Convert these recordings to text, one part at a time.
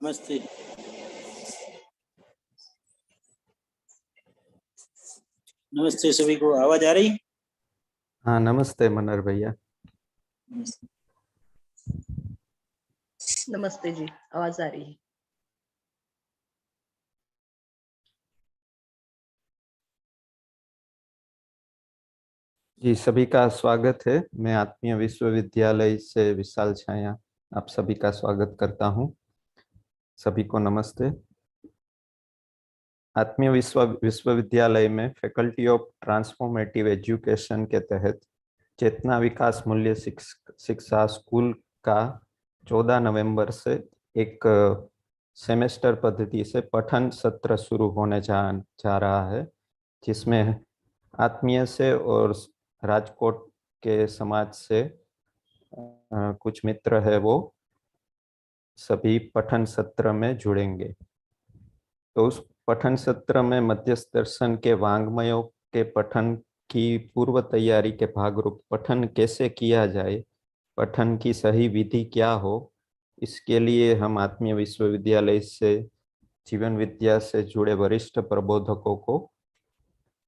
नमस्ते। नमस्ते सभी को, आवाज आ रही? हाँ नमस्ते मनर भैया। नमस्ते जी, आवाज आ रही है। जी सभी का स्वागत है। मैं आत्मीय विश्वविद्यालय से विशाल छाया आप सभी का स्वागत करता हूँ। सभी को नमस्ते। आत्मीय विश्वविद्यालय में फैकल्टी ऑफ ट्रांसफॉर्मेटिव एजुकेशन के तहत चेतना विकास मूल्य शिक्षा स्कूल का 14 नवंबर से एक सेमेस्टर पद्धति से पठन सत्र शुरू होने जा रहा है, जिसमें आत्मीय से और राजकोट के समाज से कुछ मित्र है वो सभी पठन सत्र में जुड़ेंगे। तो उस पठन सत्र में मध्यस्थ दर्शन के वांग्मयों के पठन की पूर्व तैयारी के भागरूप पठन कैसे किया जाए, पठन की सही विधि क्या हो, इसके लिए हम आत्मीय विश्वविद्यालय से जीवन विद्या से जुड़े वरिष्ठ प्रबोधकों को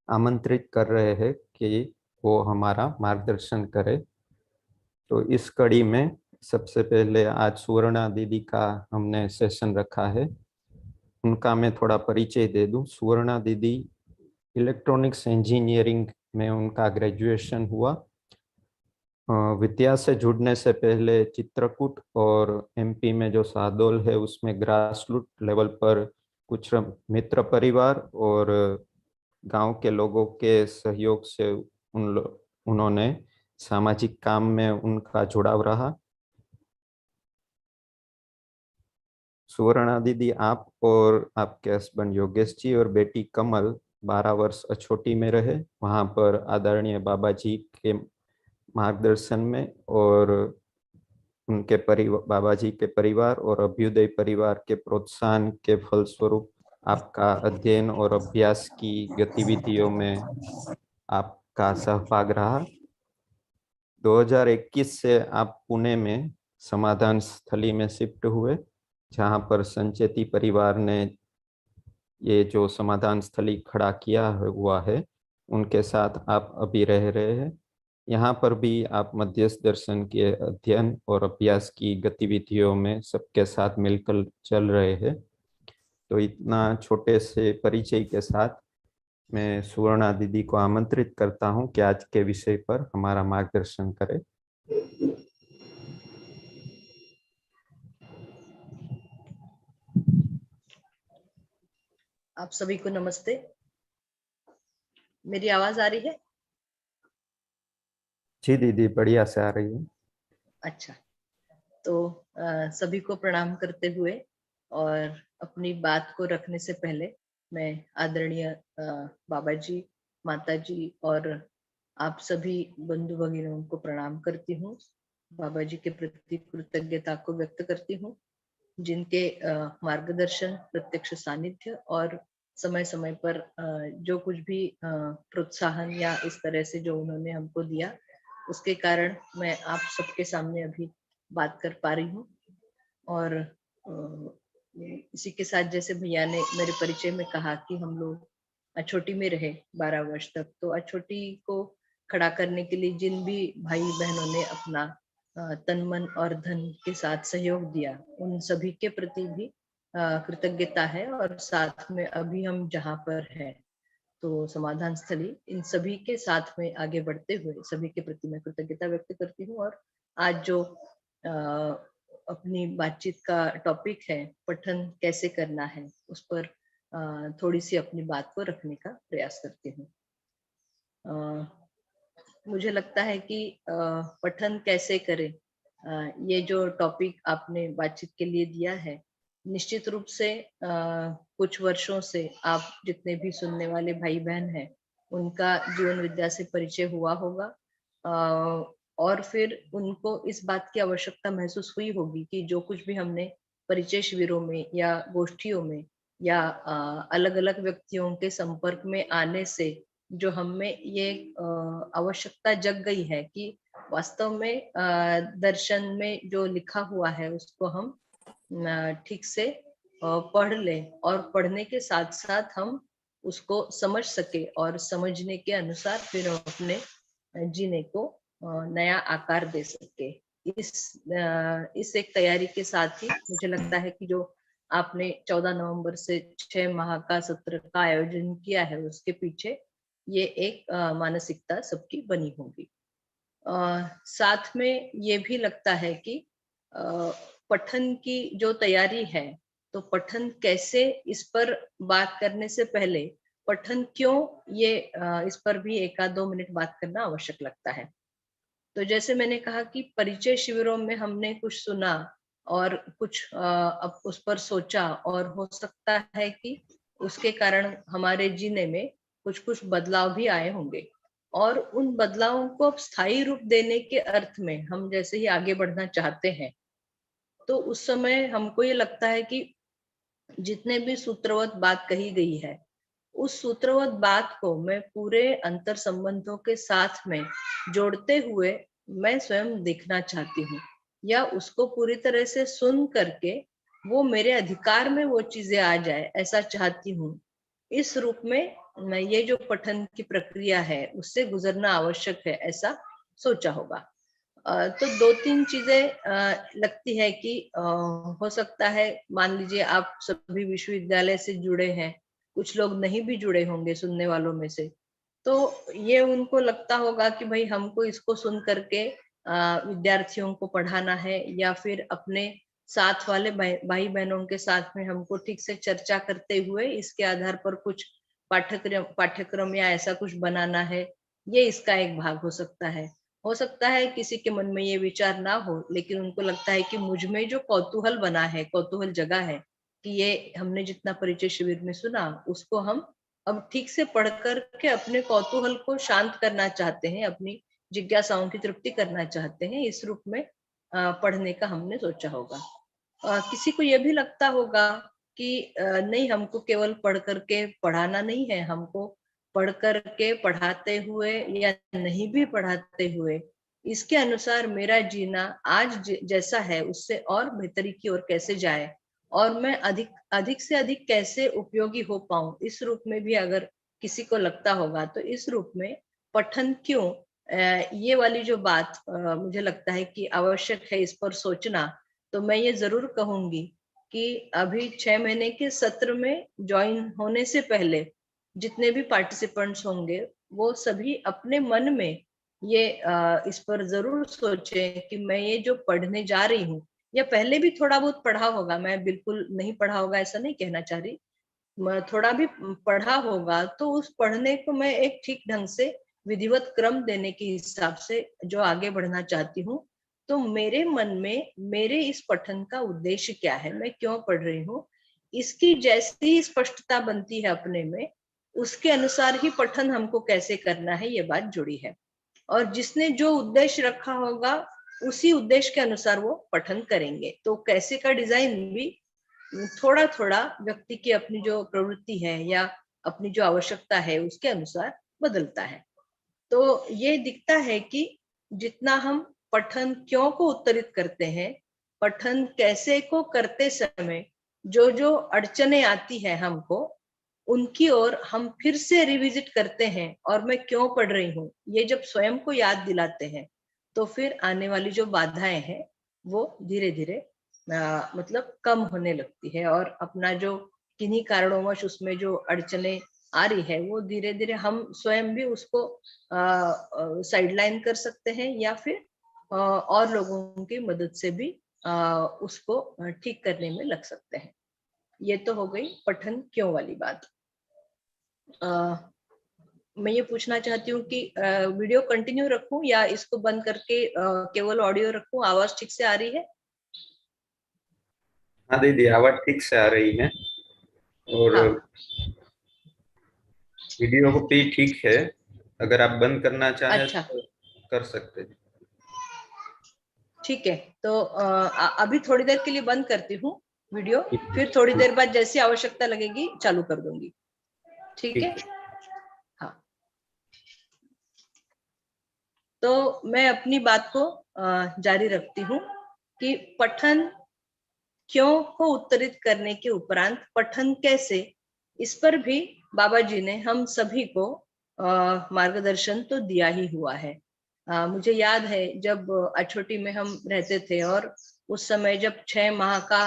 आमंत्रित कर रहे हैं कि वो हमारा मार्गदर्शन करे। तो इस कड़ी में सबसे पहले आज सुवर्णा दीदी का हमने सेशन रखा है, उनका मैं थोड़ा परिचय दे दूं। सुवर्णा दीदी इलेक्ट्रॉनिक्स इंजीनियरिंग में उनका ग्रेजुएशन हुआ। विद्या से जुड़ने से पहले चित्रकूट और एमपी में जो शाहडोल है उसमें ग्रासरूट लेवल पर कुछ मित्र परिवार और गांव के लोगों के सहयोग से उन्होंने सामाजिक काम में उनका जुड़ाव रहा। सुवर्णा दीदी, आप और आपके हस्बैंड योगेश जी और बेटी कमल 12 वर्ष अछोटी में रहे, वहां पर आदरणीय बाबा जी के मार्गदर्शन में और उनके बाबा जी के परिवार और अभ्युदय परिवार के प्रोत्साहन के फलस्वरूप आपका अध्ययन और अभ्यास की गतिविधियों में आपका सहभाग रहा। 2021 से आप पुणे में समाधान स्थली में शिफ्ट हुए, जहां पर संचेती परिवार ने ये जो समाधान स्थली खड़ा किया हुआ है उनके साथ आप अभी रह रहे हैं। यहाँ पर भी आप मध्यस्थ दर्शन के अध्ययन और अभ्यास की गतिविधियों में सबके साथ मिलकर चल रहे हैं। तो इतना छोटे से परिचय के साथ मैं सुवर्णा दीदी को आमंत्रित करता हूं कि आज के विषय पर हमारा मार्गदर्शन करें। आप सभी को नमस्ते। मेरी आवाज आ रही है? जी दीदी, बढ़िया से आ रही है। अच्छा, तो सभी को प्रणाम करते हुए और अपनी बात को रखने से पहले मैं आदरणीय बाबा जी, माता जी और आप सभी बंधु भगिनों को प्रणाम करती हूँ। बाबा जी के प्रति कृतज्ञता को व्यक्त करती हूँ, जिनके मार्गदर्शन, प्रत्यक्ष सानिध्य और समय समय पर जो कुछ भी प्रोत्साहन या इस तरह से जो उन्होंने हमको दिया, उसके कारण मैं आप सबके सामने अभी बात कर पा रही हूँ। और इसी के साथ जैसे भैया ने मेरे परिचय में कहा कि हम लोग अछोटी में रहे 12 वर्ष तक, तो अछोटी को खड़ा करने के लिए जिन भी भाई बहनों ने अपना तन मन और धन के साथ सहयोग दिया, उन सभी के प्रति भी कृतज्ञता है। और साथ में अभी हम जहाँ पर हैं, तो समाधान स्थली, इन सभी के साथ में आगे बढ़ते हुए सभी के प्रति मैं कृतज्ञता व्यक्त करती हूँ। और आज जो अपनी बातचीत का टॉपिक है, पठन कैसे करना है, उस पर थोड़ी सी अपनी बात को रखने का प्रयास करती हूँ। मुझे लगता है कि पठन कैसे करें, ये जो टॉपिक आपने बातचीत के लिए दिया है, निश्चित रूप से कुछ वर्षों से आप जितने भी सुनने वाले भाई बहन हैं, उनका जीवन विद्या से परिचय हुआ होगा। और फिर उनको इस बात की आवश्यकता महसूस हुई होगी कि जो कुछ भी हमने परिचय शिविरों में या गोष्ठियों में या अलग अलग व्यक्तियों के संपर्क में आने से जो हमें ये आवश्यकता जग गई है कि वास्तव में दर्शन में जो लिखा हुआ है उसको हम ठीक से पढ़ लें, और पढ़ने के साथ साथ हम उसको समझ सके और समझने के अनुसार फिर हम अपने जीने को नया आकार दे सके। इस एक तैयारी के साथ ही मुझे लगता है कि जो आपने 14 नवंबर से 6 माह का सत्र का आयोजन किया है, उसके पीछे ये एक मानसिकता सबकी बनी होगी। साथ में ये भी लगता है कि पठन की जो तैयारी है, तो पठन कैसे, इस पर बात करने से पहले पठन क्यों, ये इस पर भी 1-2 मिनट बात करना आवश्यक लगता है। तो जैसे मैंने कहा कि परिचय शिविरों में हमने कुछ सुना और कुछ अब उस पर सोचा, और हो सकता है कि उसके कारण हमारे जीने में कुछ कुछ बदलाव भी आए होंगे। और उन बदलावों को अब स्थायी रूप देने के अर्थ में हम जैसे ही आगे बढ़ना चाहते हैं, तो उस समय हमको ये लगता है कि जितने भी सूत्रवत बात कही गई है, उस सूत्रवत बात को मैं पूरे अंतर संबंधों के साथ में जोड़ते हुए मैं स्वयं देखना चाहती हूँ, या उसको पूरी तरह से सुन करके वो मेरे अधिकार में वो चीजें आ जाए, ऐसा चाहती हूँ। इस रूप में ये जो पठन की प्रक्रिया है उससे गुजरना आवश्यक है, ऐसा सोचा होगा। तो 2-3 चीजें लगती है कि हो सकता है, मान लीजिए आप सभी विश्वविद्यालय से जुड़े हैं, कुछ लोग नहीं भी जुड़े होंगे सुनने वालों में से, तो ये उनको लगता होगा कि भाई हमको इसको सुन करके विद्यार्थियों को पढ़ाना है, या फिर अपने साथ वाले भाई बहनों के साथ में हमको ठीक से चर्चा करते हुए इसके आधार पर कुछ पाठ्यक्रम या ऐसा कुछ बनाना है। ये इसका एक भाग हो सकता है। हो सकता है किसी के मन में ये विचार ना हो, लेकिन उनको लगता है कि मुझ में जो कौतूहल बना है, कौतूहल जगा है, कि ये हमने जितना परिचय शिविर में सुना, उसको हम अब ठीक से पढ़ करके अपने कौतूहल को शांत करना चाहते हैं, अपनी जिज्ञासाओं की तृप्ति करना चाहते हैं। इस रूप में पढ़ने का हमने सोचा होगा। किसी को यह भी लगता होगा कि नहीं, हमको केवल पढ़ करके पढ़ाना नहीं है, हमको पढ़ करके पढ़ाते हुए या नहीं भी पढ़ाते हुए इसके अनुसार मेरा जीना आज जैसा है उससे और बेहतरी की ओर कैसे जाए, और मैं अधिक अधिक से अधिक कैसे उपयोगी हो पाऊं, इस रूप में भी अगर किसी को लगता होगा, तो इस रूप में पठन क्यों, ये वाली जो बात मुझे लगता है कि आवश्यक है इस पर सोचना। तो मैं ये जरूर कहूंगी कि अभी 6 महीने के सत्र में ज्वाइन होने से पहले जितने भी पार्टिसिपेंट्स होंगे, वो सभी अपने मन में ये इस पर जरूर सोचें कि मैं ये जो पढ़ने जा रही हूँ, या पहले भी थोड़ा बहुत पढ़ा होगा, मैं बिल्कुल नहीं पढ़ा होगा ऐसा नहीं कहना चाह रही, थोड़ा भी पढ़ा होगा, तो उस पढ़ने को मैं एक ठीक ढंग से विधिवत क्रम देने के हिसाब से जो आगे बढ़ना चाहती हूँ। तो मेरे मन में मेरे इस पठन का उद्देश्य क्या है, मैं क्यों पढ़ रही हूँ, इसकी जैसी ही स्पष्टता बनती है अपने में, उसके अनुसार ही पठन हमको कैसे करना है, ये बात जुड़ी है। और जिसने जो उद्देश्य रखा होगा, उसी उद्देश्य के अनुसार वो पठन करेंगे। तो कैसे का डिजाइन भी थोड़ा थोड़ा व्यक्ति की अपनी जो प्रवृत्ति है या अपनी जो आवश्यकता है उसके अनुसार बदलता है। तो ये दिखता है कि जितना हम पठन क्यों को उत्तरित करते हैं, पठन कैसे को करते समय जो जो अड़चने आती है हमको, उनकी ओर हम फिर से रिविजिट करते हैं और मैं क्यों पढ़ रही हूँ, ये जब स्वयं को याद दिलाते हैं तो फिर आने वाली जो बाधाएं हैं वो धीरे धीरे मतलब कम होने लगती है, और अपना जो किन्हीं कारणोंवश उसमें जो अड़चने आ रही है वो धीरे धीरे हम स्वयं भी उसको साइडलाइन कर सकते हैं, या फिर और लोगों की मदद से भी उसको ठीक करने में लग सकते हैं। ये तो हो गई पठन क्यों वाली बात। मैं ये पूछना चाहती हूँ कि वीडियो कंटिन्यू रखूं या इसको बंद करके केवल ऑडियो रखूं? आवाज ठीक से आ रही है? हाँ दीदी, आवाज ठीक से आ रही है और हाँ वीडियो को भी ठीक है। अगर आप बंद करना चाहें अच्छा तो कर सकते हैं। ठीक है, तो अभी थोड़ी देर के लिए बंद करती हूँ वीडियो, ठीक है, फिर थोड़ी देर बाद जैसी आवश्यकता लगेगी चालू कर दूंगी। ठीक है? ठीक है। हाँ, तो मैं अपनी बात को जारी रखती हूँ कि पठन क्यों को उत्तरित करने के उपरांत पठन कैसे, इस पर भी बाबा जी ने हम सभी को मार्गदर्शन तो दिया ही हुआ है। मुझे याद है जब अछोटी में हम रहते थे और उस समय जब 6 माह का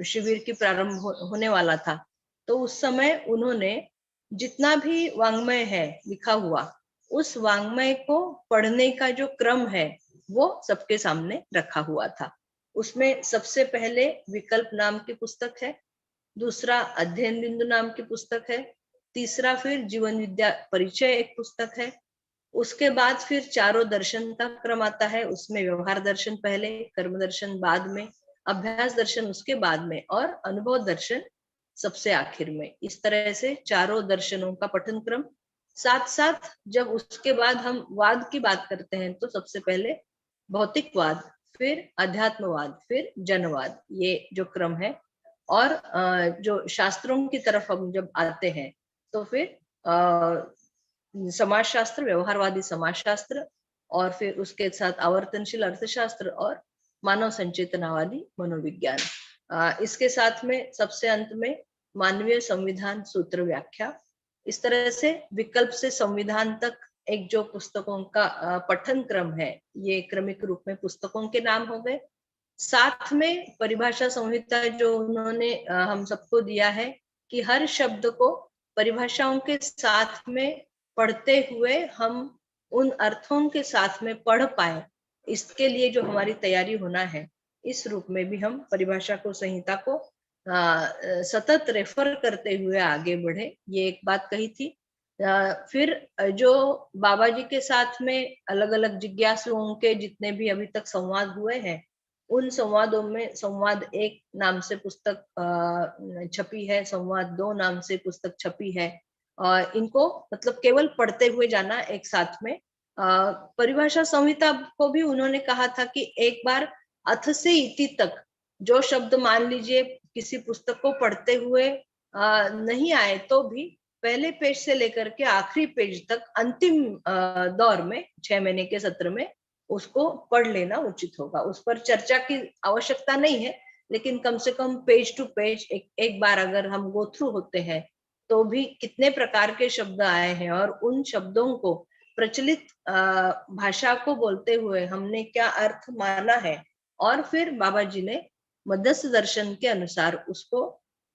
शिविर की प्रारंभ होने वाला था, तो उस समय उन्होंने जितना भी वाङ्मय है लिखा हुआ, उस वाङ्मय को पढ़ने का जो क्रम है वो सबके सामने रखा हुआ था। उसमें सबसे पहले विकल्प नाम की पुस्तक है, दूसरा अध्ययन बिंदु नाम की पुस्तक है, तीसरा फिर जीवन विद्या परिचय एक पुस्तक है, उसके बाद फिर चारों दर्शन का क्रम आता है। उसमें व्यवहार दर्शन पहले, कर्म दर्शन बाद में, अभ्यास दर्शन उसके बाद में, और अनुभव दर्शन सबसे आखिर में। इस तरह से चारों दर्शनों का पठन क्रम। साथ साथ जब उसके बाद हम वाद की बात करते हैं तो सबसे पहले भौतिकवाद, फिर अध्यात्मवाद, फिर जनवाद, ये जो क्रम है। और जो शास्त्रों की तरफ हम जब आते हैं तो फिर समाजशास्त्र, व्यवहारवादी समाजशास्त्र, और फिर उसके साथ आवर्तनशील अर्थशास्त्र और मानव संचेतनावादी मनोविज्ञान। इसके साथ में सबसे अंत में मानवीय संविधान सूत्र व्याख्या। इस तरह से विकल्प से संविधान तक एक जो पुस्तकों का पठन क्रम है, ये क्रमिक रूप में पुस्तकों के नाम हो गए। साथ में परिभाषा संहिता जो उन्होंने हम सबको दिया है कि हर शब्द को परिभाषाओं के साथ में पढ़ते हुए हम उन अर्थों के साथ में पढ़ पाए, इसके लिए जो हमारी तैयारी होना है, इस रूप में भी हम परिभाषा को, संहिता को सतत रेफर करते हुए आगे बढ़े, ये एक बात कही थी। फिर जो बाबा जी के साथ में अलग अलग जिज्ञासुओं के जितने भी अभी तक संवाद हुए हैं, उन संवादों में संवाद 1 नाम से पुस्तक छपी है, संवाद 2 नाम से पुस्तक छपी है। इनको मतलब केवल पढ़ते हुए जाना एक साथ में। परिभाषा संहिता को भी उन्होंने कहा था कि एक बार अथ से इति तक जो शब्द मान लीजिए किसी पुस्तक को पढ़ते हुए नहीं आए तो भी पहले पेज से लेकर के आखिरी पेज तक अंतिम दौर में 6 महीने के सत्र में उसको पढ़ लेना उचित होगा। उस पर चर्चा की आवश्यकता नहीं है, लेकिन कम से कम पेज टू पेज एक बार अगर हम गो थ्रू होते हैं तो भी कितने प्रकार के शब्द आए हैं और उन शब्दों को प्रचलित भाषा को बोलते हुए हमने क्या अर्थ माना है, और फिर बाबा जी ने मध्यस्थ दर्शन के अनुसार उसको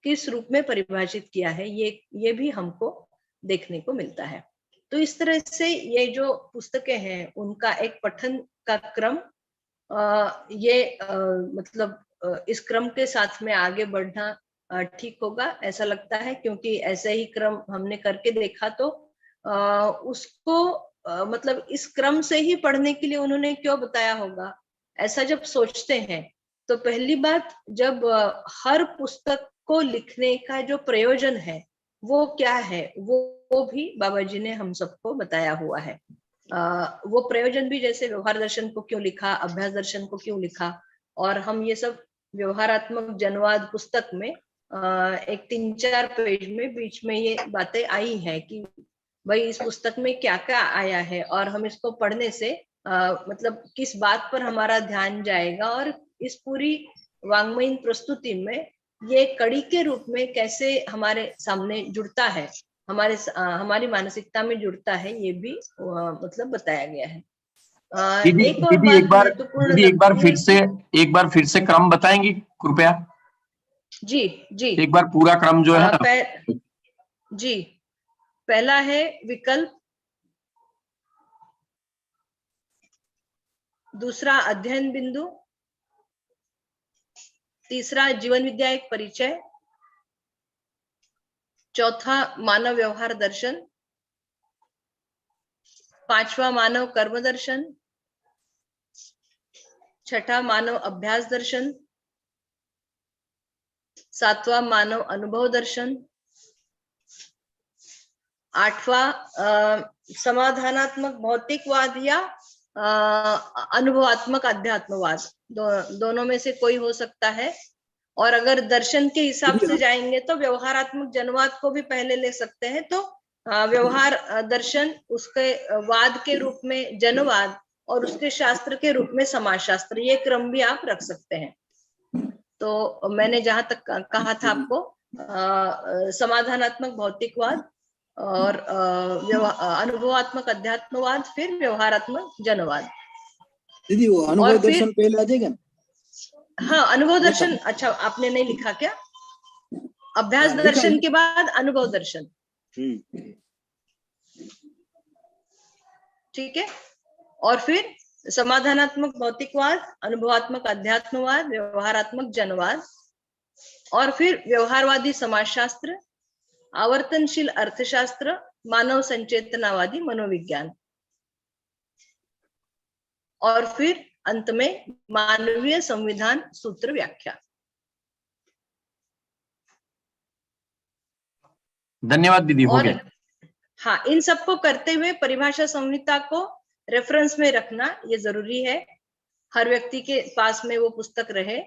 किस रूप में परिभाषित किया है, ये भी हमको देखने को मिलता है। तो इस तरह से ये जो पुस्तकें हैं उनका एक पठन का क्रम, ये मतलब इस क्रम के साथ में आगे बढ़ना ठीक होगा ऐसा लगता है, क्योंकि ऐसे ही क्रम हमने करके देखा तो उसको मतलब इस क्रम से ही पढ़ने के लिए उन्होंने क्यों बताया होगा, ऐसा जब सोचते हैं तो पहली बात, जब हर पुस्तक को लिखने का जो प्रयोजन है वो क्या है, वो भी बाबा जी ने हम सबको बताया हुआ है। वो प्रयोजन भी, जैसे व्यवहार दर्शन को क्यों लिखा, अभ्यास दर्शन को क्यों लिखा, और हम ये सब व्यवहारात्मक जनवाद पुस्तक में एक 3-4 पेज में बीच में ये बातें आई है कि भाई इस पुस्तक में क्या क्या आया है और हम इसको पढ़ने से मतलब किस बात पर हमारा ध्यान जाएगा और इस पूरी वाङ्मयीन प्रस्तुति में ये कड़ी के रूप में कैसे हमारे सामने जुड़ता है, हमारी मानसिकता में जुड़ता है, ये भी मतलब बताया गया है। दीदी एक और दीदी बात एक बार महत्वपूर्ण दीदी लगती है एक बार फिर से क्रम बताएंगी कृपया। जी जी एक बार पूरा क्रम जो है ना। जी, पहला है विकल्प, दूसरा अध्ययन बिंदु, तीसरा जीवन विद्या एक परिचय, चौथा मानव व्यवहार दर्शन, पांचवा मानव कर्म दर्शन, छठा मानव अभ्यास दर्शन, सातवां मानव अनुभव दर्शन, आठवां समाधानात्मक भौतिकवाद या अनुभवात्मक अध्यात्मवाद, दोनों में से कोई हो सकता है। और अगर दर्शन के हिसाब से जाएंगे तो व्यवहारात्मक जनवाद को भी पहले ले सकते हैं, तो व्यवहार दर्शन, उसके वाद के रूप में जनवाद और उसके शास्त्र के रूप में समाजशास्त्र, ये क्रम भी आप रख सकते हैं। तो मैंने जहां तक कहा था आपको समाधानात्मक भौतिकवाद और अनुभवात्मक अध्यात्मवाद, फिर व्यवहारात्मक जनवाद। दीदी वो अनुभव दर्शन पहले आ जाएगा? हाँ, अनुभव दर्शन, अच्छा आपने नहीं लिखा क्या? अभ्यास दर्शन के बाद अनुभव दर्शन, ठीक है। और फिर समाधानात्मक भौतिकवाद, अनुभवात्मक अध्यात्मवाद, व्यवहारात्मक जनवाद, और फिर व्यवहारवादी समाजशास्त्र, आवर्तनशील अर्थशास्त्र, मानव संचेतनावादी मनोविज्ञान, और फिर अंत में मानवीय संविधान सूत्र व्याख्या। धन्यवाद दीदी, हो गया। हाँ, इन सबको करते हुए परिभाषा संहिता को रेफरेंस में रखना ये जरूरी है, हर व्यक्ति के पास में वो पुस्तक रहे।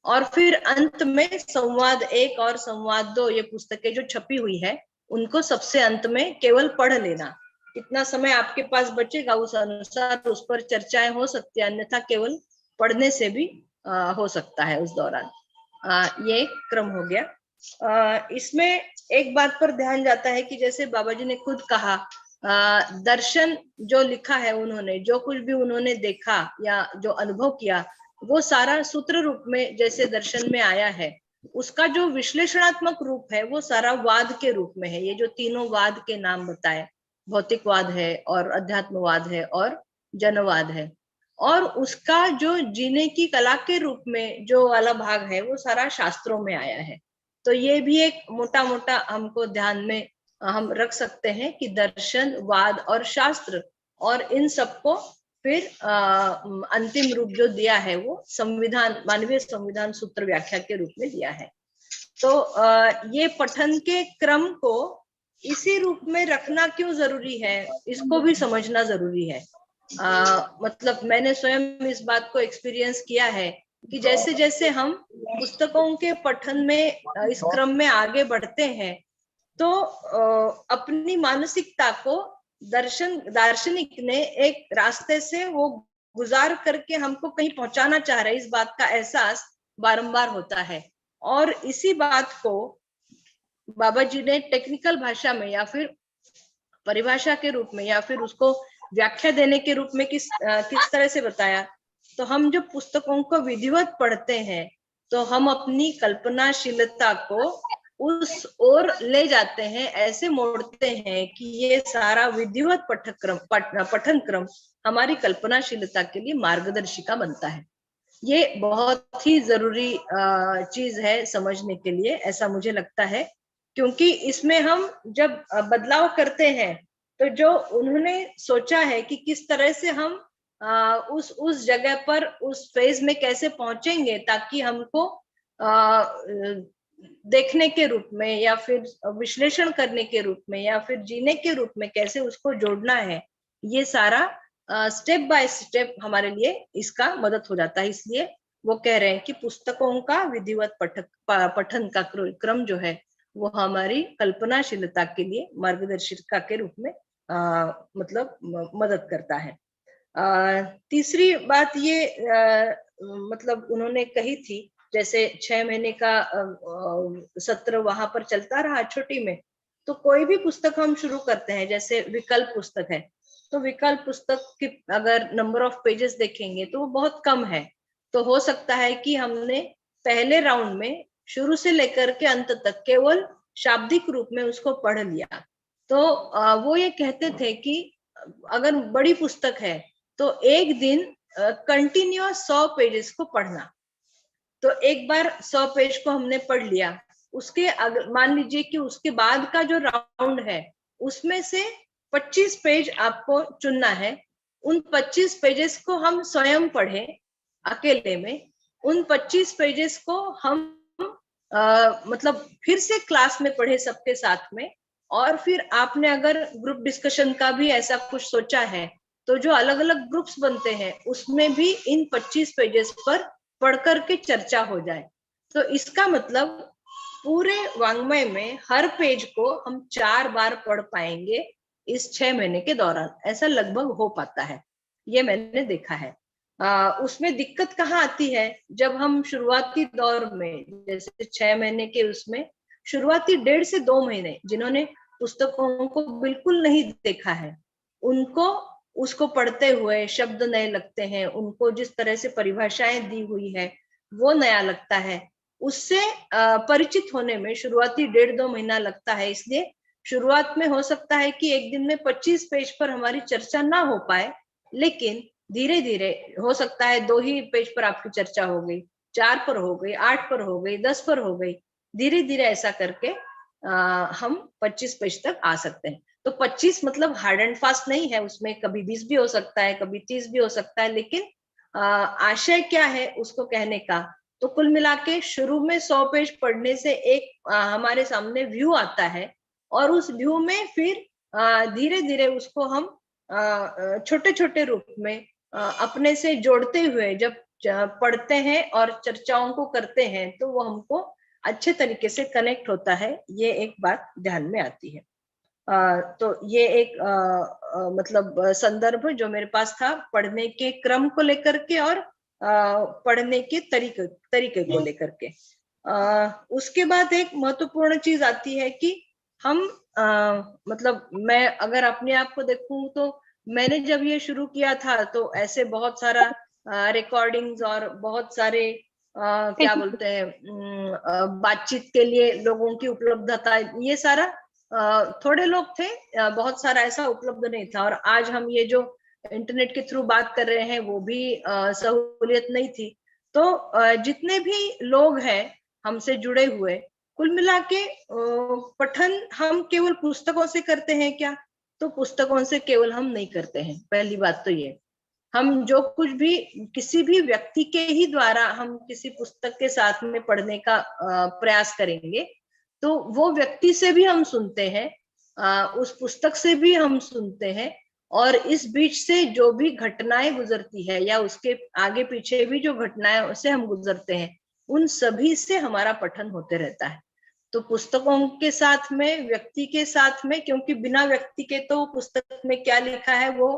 और फिर अंत में संवाद 1 और संवाद 2, ये पुस्तकें जो छपी हुई है उनको सबसे अंत में केवल पढ़ लेना। इतना समय आपके पास बचेगा, उस अनुसार उस पर चर्चाएं हो सकती है, अन्यथा केवल पढ़ने से भी हो सकता है उस दौरान। ये क्रम हो गया। इसमें एक बात पर ध्यान जाता है कि जैसे बाबा जी ने खुद कहा, दर्शन जो लिखा है उन्होंने, जो कुछ भी उन्होंने देखा या जो अनुभव किया, वो सारा सूत्र रूप में जैसे दर्शन में आया है, उसका जो विश्लेषणात्मक रूप है वो सारा वाद के रूप में है। ये जो तीनों वाद के नाम बताए, भौतिकवाद है और अध्यात्मवाद है और जनवाद है, और उसका जो जीने की कला के रूप में जो वाला भाग है वो सारा शास्त्रों में आया है। तो ये भी एक मोटा मोटा हमको ध्यान में हम रख सकते हैं कि दर्शन, वाद और शास्त्र, और इन सबको फिर अंतिम रूप जो दिया है वो संविधान, मानवीय संविधान सूत्र व्याख्या के रूप में दिया है। तो ये पठन के क्रम को इसी रूप में रखना क्यों जरूरी है, इसको भी समझना जरूरी है। मतलब मैंने स्वयं इस बात को एक्सपीरियंस किया है कि जैसे जैसे हम पुस्तकों के पठन में इस क्रम में आगे बढ़ते हैं, तो अपनी मानसिकता को दार्शनिक ने एक रास्ते से वो गुजार करके हमको कहीं पहुंचाना चाह रहे हैं, इस बात का एहसास बारंबार होता है। और इसी बात को बाबा जी ने टेक्निकल भाषा में या फिर परिभाषा के रूप में या फिर उसको व्याख्या देने के रूप में किस तरह से बताया। तो हम जो पुस्तकों को विधिवत पढ़ते हैं तो हम अपनी कल्पनाशीलता को उस ओर ले जाते हैं, ऐसे मोड़ते हैं कि ये सारा विधिवत पठन क्रम हमारी कल्पनाशीलता के लिए मार्गदर्शिका बनता है। ये बहुत ही जरूरी चीज है समझने के लिए, ऐसा मुझे लगता है, क्योंकि इसमें हम जब बदलाव करते हैं तो जो उन्होंने सोचा है कि किस तरह से हम उस जगह पर उस फेज में कैसे पहुंचेंगे ताकि हमको देखने के रूप में या फिर विश्लेषण करने के रूप में या फिर जीने के रूप में कैसे उसको जोड़ना है, ये सारा स्टेप बाय स्टेप हमारे लिए इसका मदद हो जाता है। इसलिए वो कह रहे हैं कि पुस्तकों का विधिवत पठन का क्रम जो है वो हमारी कल्पनाशीलता के लिए मार्गदर्शिका के रूप में मतलब मदद करता है। तीसरी बात ये मतलब उन्होंने कही थी, जैसे 6 महीने का सत्र वहां पर चलता रहा छोटी में, तो कोई भी पुस्तक हम शुरू करते हैं, जैसे विकल्प पुस्तक है, तो विकल्प पुस्तक की अगर नंबर ऑफ पेजेस देखेंगे तो वो बहुत कम है। तो हो सकता है कि हमने पहले राउंड में शुरू से लेकर के अंत तक केवल शाब्दिक रूप में उसको पढ़ लिया। तो वो ये कहते थे कि अगर बड़ी पुस्तक है तो एक दिन कंटिन्यूअस 100 पेजेस को पढ़ना। तो एक बार 100 पेज को हमने पढ़ लिया, उसके मान लीजिए कि उसके बाद का जो राउंड है उसमें से 25 पेज आपको चुनना है। उन 25 पेजेस को हम स्वयं पढ़े अकेले में, उन 25 पेजेस को हम मतलब फिर से क्लास में पढ़े सबके साथ में, और फिर आपने अगर ग्रुप डिस्कशन का भी ऐसा कुछ सोचा है तो जो अलग अलग ग्रुप्स बनते हैं उसमें भी इन 25 पेजेस पर पढ़ करके चर्चा हो जाए। तो इसका मतलब पूरे वाङ्मय में हर पेज को हम 4 बार पढ़ पाएंगे इस 6 महीने के दौरान, ऐसा लगभग हो पाता है, ये मैंने देखा है। उसमें दिक्कत कहाँ आती है, जब हम शुरुआती दौर में जैसे 6 महीने के उसमें शुरुआती 1.5 से 2 महीने जिन्होंने पुस्तकों को बिल्कुल नहीं देखा है, उनको उसको पढ़ते हुए शब्द नए लगते हैं, उनको जिस तरह से परिभाषाएं दी हुई है वो नया लगता है, उससे परिचित होने में शुरुआती 1.5-2 महीना लगता है। इसलिए शुरुआत में हो सकता है कि एक दिन में 25 पेज पर हमारी चर्चा ना हो पाए, लेकिन धीरे धीरे हो सकता है 2 ही पेज पर आपकी चर्चा हो गई, 4 पर हो गई, 8 पर हो गई, 10 पर हो गई, धीरे धीरे ऐसा करके हम 25 पेज तक आ सकते हैं। तो 25 मतलब हार्ड एंड फास्ट नहीं है, उसमें कभी 20 भी हो सकता है, कभी 30 भी हो सकता है, लेकिन आशय क्या है उसको कहने का। तो कुल मिला के शुरू में 100 पेज पढ़ने से एक हमारे सामने व्यू आता है, और उस व्यू में फिर धीरे धीरे उसको हम छोटे छोटे रूप में अपने से जोड़ते हुए जब पढ़ते हैं और चर्चाओं को करते हैं तो वो हमको अच्छे तरीके से कनेक्ट होता है, ये एक बात ध्यान में आती है। तो ये एक मतलब संदर्भ जो मेरे पास था पढ़ने के क्रम को लेकर के और पढ़ने के तरीके को लेकर के। उसके बाद एक महत्वपूर्ण चीज आती है कि हम मतलब मैं अगर अपने आप को देखूं तो मैंने जब ये शुरू किया था तो ऐसे बहुत सारा रिकॉर्डिंग्स और बहुत सारे क्या बोलते हैं बातचीत के लिए लोगों की उपलब्धता, ये सारा थोड़े लोग थे, बहुत सारा ऐसा उपलब्ध नहीं था। और आज हम ये जो इंटरनेट के थ्रू बात कर रहे हैं वो भी सहूलियत नहीं थी। तो जितने भी लोग हैं हमसे जुड़े हुए, कुल मिला के पठन हम केवल पुस्तकों से करते हैं क्या? तो पुस्तकों से केवल हम नहीं करते हैं। पहली बात तो ये, हम जो कुछ भी किसी भी व्यक्ति के ही द्वारा हम किसी पुस्तक के साथ में पढ़ने का प्रयास करेंगे तो वो व्यक्ति से भी हम सुनते हैं, उस पुस्तक से भी हम सुनते हैं, और इस बीच से जो भी घटनाएं गुजरती है या उसके आगे पीछे भी जो घटनाएं उससे हम गुजरते हैं, उन सभी से हमारा पठन होते रहता है। तो पुस्तकों के साथ में, व्यक्ति के साथ में, क्योंकि बिना व्यक्ति के तो पुस्तक में क्या लिखा है वो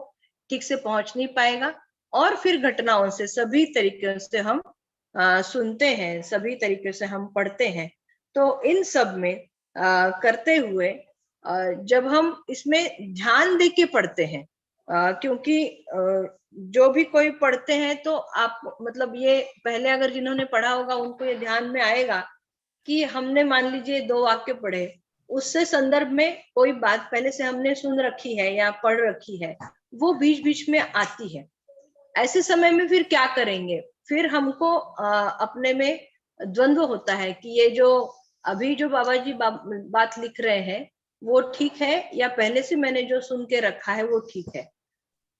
ठीक से पहुंच नहीं पाएगा, और फिर घटनाओं से सभी तरीके से हम सुनते हैं, सभी तरीके से हम पढ़ते हैं। तो इन सब में करते हुए जब हम इसमें ध्यान दे के पढ़ते हैं, क्योंकि जो भी कोई पढ़ते हैं तो आप मतलब ये पहले अगर जिन्होंने पढ़ा होगा उनको ये ध्यान में आएगा कि हमने मान लीजिए 2 वाक्य पढ़े, उससे संदर्भ में कोई बात पहले से हमने सुन रखी है या पढ़ रखी है, वो बीच बीच में आती है। ऐसे समय में फिर क्या करेंगे? फिर हमको अपने में द्वंद्व होता है कि ये जो अभी जो बाबा जी बात लिख रहे हैं वो ठीक है या पहले से मैंने जो सुन के रखा है वो ठीक है।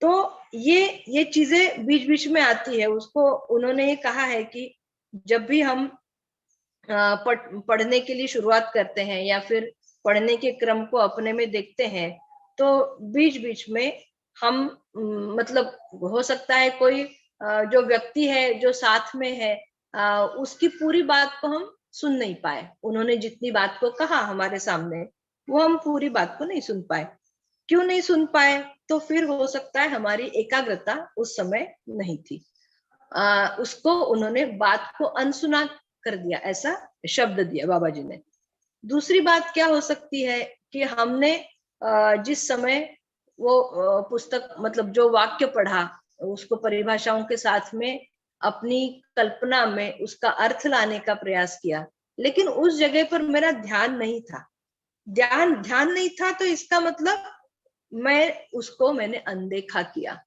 तो ये चीजें बीच बीच में आती है। उसको उन्होंने ये कहा है कि जब भी हम पढ़ने के लिए शुरुआत करते हैं या फिर पढ़ने के क्रम को अपने में देखते हैं तो बीच बीच में हम मतलब हो सकता है कोई जो व्यक्ति है जो साथ में है उसकी पूरी बात को हम सुन नहीं पाए। उन्होंने जितनी बात को कहा हमारे सामने वो हम पूरी बात को नहीं सुन पाए। क्यों नहीं सुन पाए? तो फिर हो सकता है हमारी एकाग्रता उस समय नहीं थी। उसको उन्होंने बात को अनसुना कर दिया, ऐसा शब्द दिया बाबा जी ने। दूसरी बात क्या हो सकती है कि हमने जिस समय वो पुस्तक मतलब जो वाक्य पढ़ा उसको परिभाषाओं के साथ में अपनी कल्पना में उसका अर्थ लाने का प्रयास किया, लेकिन उस जगह पर मेरा ध्यान नहीं था। ध्यान नहीं था तो इसका मतलब मैंने अनदेखा किया।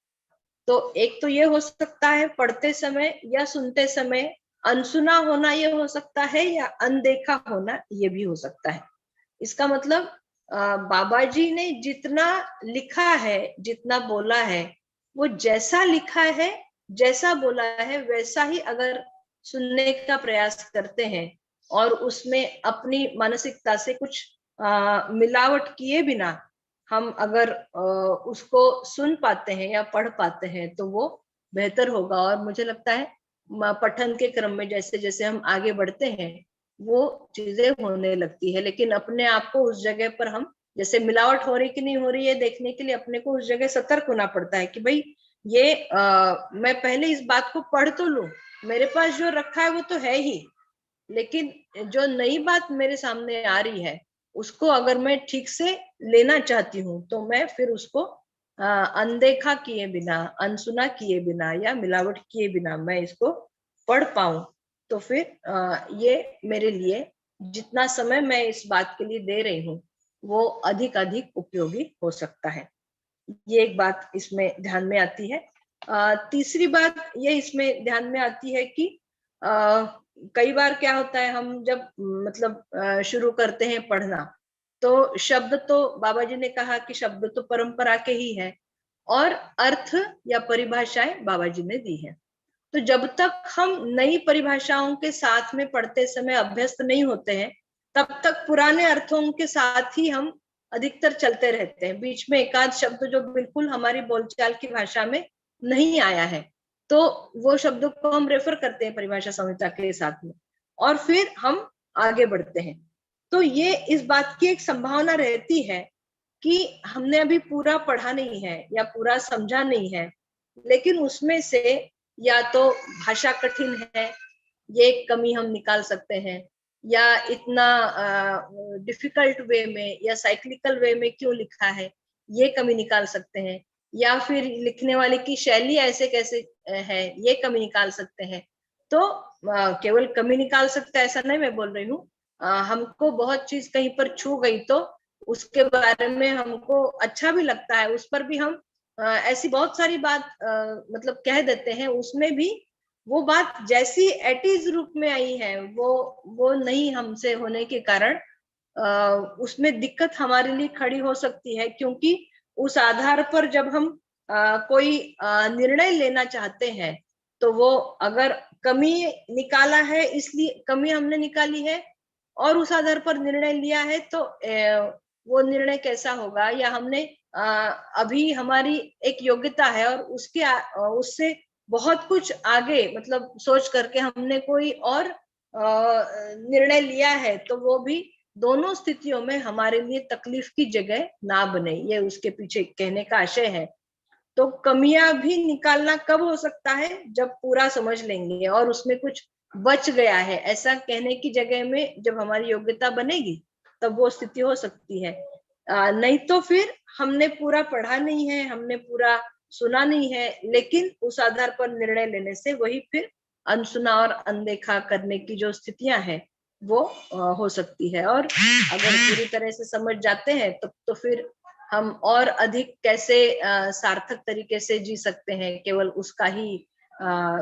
तो एक तो ये हो सकता है पढ़ते समय या सुनते समय अनसुना होना, ये हो सकता है, या अनदेखा होना ये भी हो सकता है। इसका मतलब बाबा जी ने जितना लिखा है, जितना बोला है, वो जैसा लिखा है, जैसा बोला है, वैसा ही अगर सुनने का प्रयास करते हैं और उसमें अपनी मानसिकता से कुछ मिलावट किए बिना हम अगर उसको सुन पाते हैं या पढ़ पाते हैं तो वो बेहतर होगा। और मुझे लगता है पठन के क्रम में जैसे जैसे हम आगे बढ़ते हैं वो चीजें होने लगती है, लेकिन अपने आप को उस जगह पर हम जैसे मिलावट हो रही कि नहीं हो रही है देखने के लिए अपने को उस जगह सतर्क होना पड़ता है कि भाई ये मैं पहले इस बात को पढ़ तो लूं, मेरे पास जो रखा है वो तो है ही, लेकिन जो नई बात मेरे सामने आ रही है उसको अगर मैं ठीक से लेना चाहती हूँ तो मैं फिर उसको अनदेखा किए बिना, अनसुना किए बिना या मिलावट किए बिना मैं इसको पढ़ पाऊं तो फिर ये मेरे लिए जितना समय मैं इस बात के लिए दे रही हूँ वो अधिक अधिक उपयोगी हो सकता है। ये एक बात इसमें ध्यान में आती है। तीसरी बात ये इसमें ध्यान में आती है कि कई बार क्या होता है हम जब मतलब शुरू करते हैं पढ़ना तो शब्द तो बाबा जी ने कहा कि शब्द तो परंपरा के ही है और अर्थ या परिभाषाएं बाबा जी ने दी है। तो जब तक हम नई परिभाषाओं के साथ में पढ़ते समय अभ्यस्त नहीं होते हैं तब तक पुराने अर्थों के साथ ही हम अधिकतर चलते रहते हैं। बीच में एक आध शब्द जो बिल्कुल हमारी बोलचाल की भाषा में नहीं आया है तो वो शब्द को हम रेफर करते हैं परिभाषा संहिता के साथ में और फिर हम आगे बढ़ते हैं। तो ये इस बात की एक संभावना रहती है कि हमने अभी पूरा पढ़ा नहीं है या पूरा समझा नहीं है, लेकिन उसमें से या तो भाषा कठिन है, ये एक कमी हम निकाल सकते हैं, या इतना डिफिकल्ट वे में या साइक्लिकल वे में क्यों लिखा है ये कमी निकाल सकते हैं, या फिर लिखने वाले की शैली ऐसे कैसे है ये कमी निकाल सकते हैं। तो केवल कमी निकाल सकते ऐसा नहीं मैं बोल रही हूँ, हमको बहुत चीज कहीं पर छू गई तो उसके बारे में हमको अच्छा भी लगता है, उस पर भी हम ऐसी बहुत सारी बात मतलब कह देते हैं, उसमें भी वो बात जैसी एट इज रूप में आई है वो नहीं हमसे होने के कारण उसमें दिक्कत हमारे लिए खड़ी हो सकती है, क्योंकि उस आधार पर जब हम कोई निर्णय लेना चाहते हैं तो वो अगर कमी निकाला है इसलिए कमी हमने निकाली है और उस आधार पर निर्णय लिया है तो वो निर्णय कैसा होगा, या हमने अभी हमारी एक योग्यता है और उससे बहुत कुछ आगे मतलब सोच करके हमने कोई और निर्णय लिया है तो वो भी दोनों स्थितियों में हमारे लिए तकलीफ की जगह ना बने, ये उसके पीछे कहने का आशय है। तो कमियां भी निकालना कब हो सकता है जब पूरा समझ लेंगे और उसमें कुछ बच गया है ऐसा कहने की जगह में जब हमारी योग्यता बनेगी तब वो स्थिति हो सकती है। नहीं तो फिर हमने पूरा पढ़ा नहीं है, हमने पूरा सुना नहीं है, लेकिन उस आधार पर निर्णय लेने से वही फिर अनसुना और अनदेखा करने की जो स्थितियां हैं वो हो सकती है। और अगर पूरी तरह से समझ जाते हैं तब तो फिर हम और अधिक कैसे सार्थक तरीके से जी सकते हैं, केवल उसका ही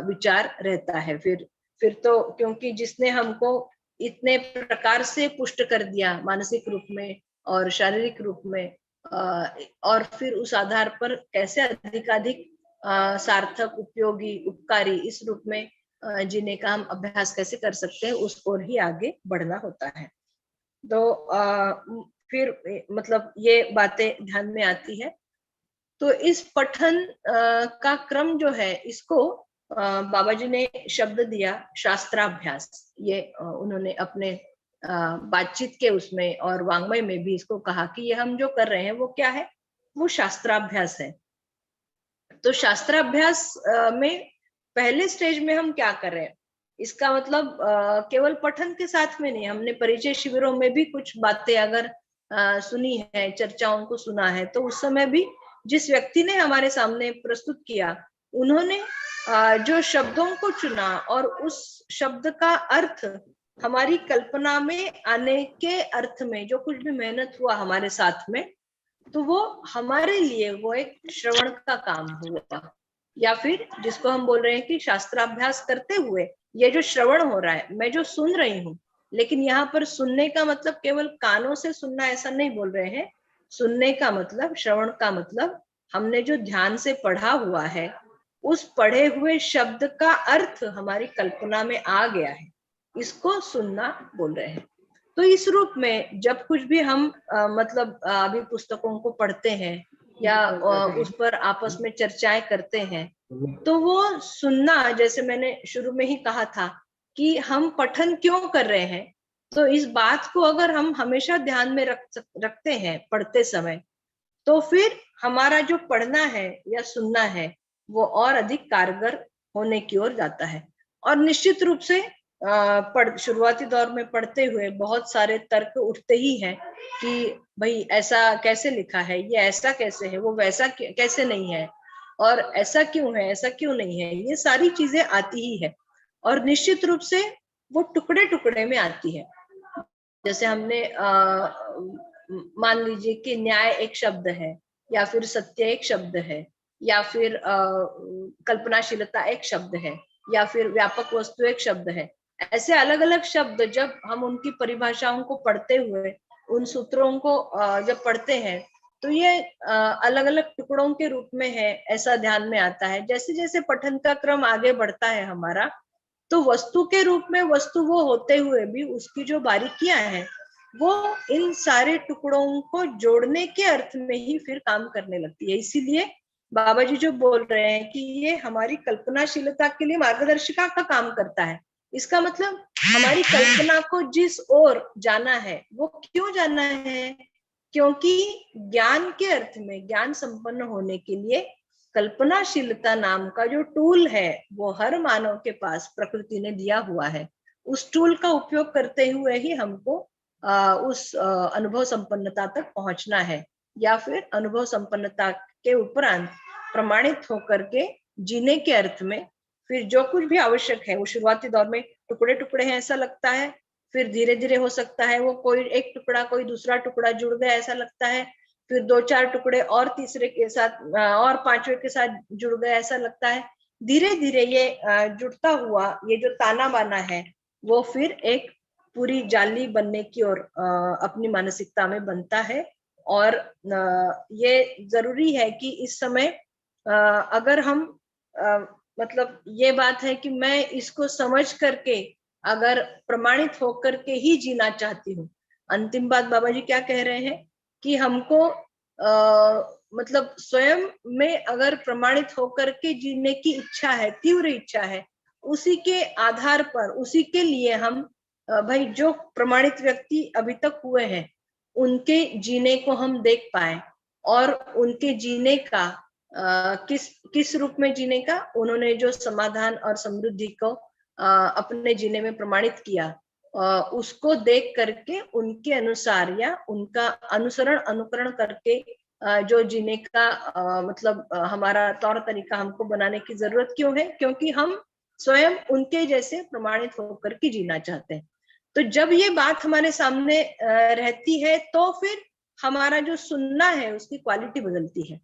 विचार रहता है फिर तो, क्योंकि जिसने हमको इतने प्रकार से पुष्ट कर दिया मानसिक रूप में और शारीरिक रूप में, और फिर उस आधार पर कैसे अधिकाधिक सार्थक, उपयोगी, उपकारी इस रूप में जीने का हम अभ्यास कैसे कर सकते हैं उस ओर ही आगे बढ़ना होता है। तो फिर मतलब ये बातें ध्यान में आती है। तो इस पठन का क्रम जो है इसको बाबा जी ने शब्द दिया शास्त्राभ्यास। ये उन्होंने अपने बातचीत के उसमें और वांग्मय में भी इसको कहा कि ये हम जो कर रहे हैं वो क्या है, वो शास्त्राभ्यास है। तो शास्त्राभ्यास में पहले स्टेज में हम क्या कर रहे हैं, इसका मतलब केवल पठन के साथ में नहीं, हमने परिचय शिविरों में भी कुछ बातें अगर सुनी है, चर्चाओं को सुना है, तो उस समय भी जिस व्यक्ति ने हमारे सामने प्रस्तुत किया, उन्होंने जो शब्दों को चुना और उस शब्द का अर्थ हमारी कल्पना में आने के अर्थ में जो कुछ भी मेहनत हुआ हमारे साथ में, तो वो हमारे लिए वो एक श्रवण का काम हुआ, या फिर जिसको हम बोल रहे हैं कि शास्त्राभ्यास करते हुए ये जो श्रवण हो रहा है, मैं जो सुन रही हूँ, लेकिन यहाँ पर सुनने का मतलब केवल कानों से सुनना ऐसा नहीं बोल रहे हैं। सुनने का मतलब, श्रवण का मतलब हमने जो ध्यान से पढ़ा हुआ है, उस पढ़े हुए शब्द का अर्थ हमारी कल्पना में आ गया है, इसको सुनना बोल रहे हैं। तो इस रूप में जब कुछ भी हम मतलब अभी पुस्तकों को पढ़ते हैं या उस पर आपस में चर्चाएं करते हैं, तो वो सुनना, जैसे मैंने शुरू में ही कहा था कि हम पठन क्यों कर रहे हैं, तो इस बात को अगर हम हमेशा ध्यान में रखते हैं पढ़ते समय, तो फिर हमारा जो पढ़ना है या सुनना है वो और अधिक कारगर होने की ओर जाता है। और निश्चित रूप से शुरुआती दौर में पढ़ते हुए बहुत सारे तर्क उठते ही हैं कि भाई ऐसा कैसे लिखा है, ये ऐसा कैसे है, वो वैसा कैसे नहीं है, और ऐसा क्यों है, ऐसा क्यों नहीं है, ये सारी चीजें आती ही है। और निश्चित रूप से वो टुकड़े टुकड़े में आती है। जैसे हमने मान लीजिए कि न्याय एक शब्द है, या फिर सत्य एक शब्द है, या फिर कल्पनाशीलता एक शब्द है, या फिर व्यापक वस्तु एक शब्द है। ऐसे अलग अलग शब्द जब हम उनकी परिभाषाओं को पढ़ते हुए उन सूत्रों को जब पढ़ते हैं, तो ये अलग अलग टुकड़ों के रूप में है, ऐसा ध्यान में आता है। जैसे जैसे पठन का क्रम आगे बढ़ता है हमारा, तो वस्तु के रूप में वस्तु वो होते हुए भी उसकी जो बारीकियां हैं, वो इन सारे टुकड़ों को जोड़ने के अर्थ में ही फिर काम करने लगती है। इसीलिए बाबा जी जो बोल रहे हैं कि ये हमारी कल्पनाशीलता के लिए मार्गदर्शिका का काम करता है। इसका मतलब हमारी कल्पना को जिस ओर जाना है, वो क्यों जाना है, क्योंकि ज्ञान के अर्थ में, ज्ञान संपन्न होने के लिए कल्पनाशीलता नाम का जो टूल है, वो हर मानव के पास प्रकृति ने दिया हुआ है। उस टूल का उपयोग करते हुए ही हमको उस अनुभव संपन्नता तक पहुंचना है, या फिर अनुभव संपन्नता के उपरांत प्रमाणित होकर के जीने के अर्थ में फिर जो कुछ भी आवश्यक है, वो शुरुआती दौर में टुकड़े टुकड़े हैं ऐसा लगता है, फिर धीरे धीरे हो सकता है वो कोई एक टुकड़ा कोई दूसरा टुकड़ा जुड़ गया ऐसा लगता है, फिर दो चार टुकड़े और तीसरे के साथ और पांचवें के साथ जुड़ गया ऐसा लगता है। धीरे धीरे ये जुड़ता हुआ ये जो ताना बाना है, वो फिर एक पूरी जाली बनने की ओर अपनी मानसिकता में बनता है। और ये जरूरी है कि इस समय अगर हम मतलब ये बात है कि मैं इसको समझ करके अगर प्रमाणित होकर के ही जीना चाहती हूँ। अंतिम बात बाबा जी क्या कह रहे हैं कि हमको मतलब स्वयं में अगर प्रमाणित होकर के जीने की इच्छा है, तीव्र इच्छा है, उसी के आधार पर, उसी के लिए हम भाई जो प्रमाणित व्यक्ति अभी तक हुए हैं उनके जीने को हम देख पाए, और उनके जीने का किस रूप में जीने का, उन्होंने जो समाधान और समृद्धि को अपने जीने में प्रमाणित किया, उसको देख करके उनके अनुसार या उनका अनुसरण अनुकरण करके जो जीने का मतलब हमारा तौर तरीका हमको बनाने की जरूरत क्यों है, क्योंकि हम स्वयं उनके जैसे प्रमाणित होकर के जीना चाहते हैं। तो जब ये बात हमारे सामने रहती है, तो फिर हमारा जो सुनना है उसकी क्वालिटी बदलती है।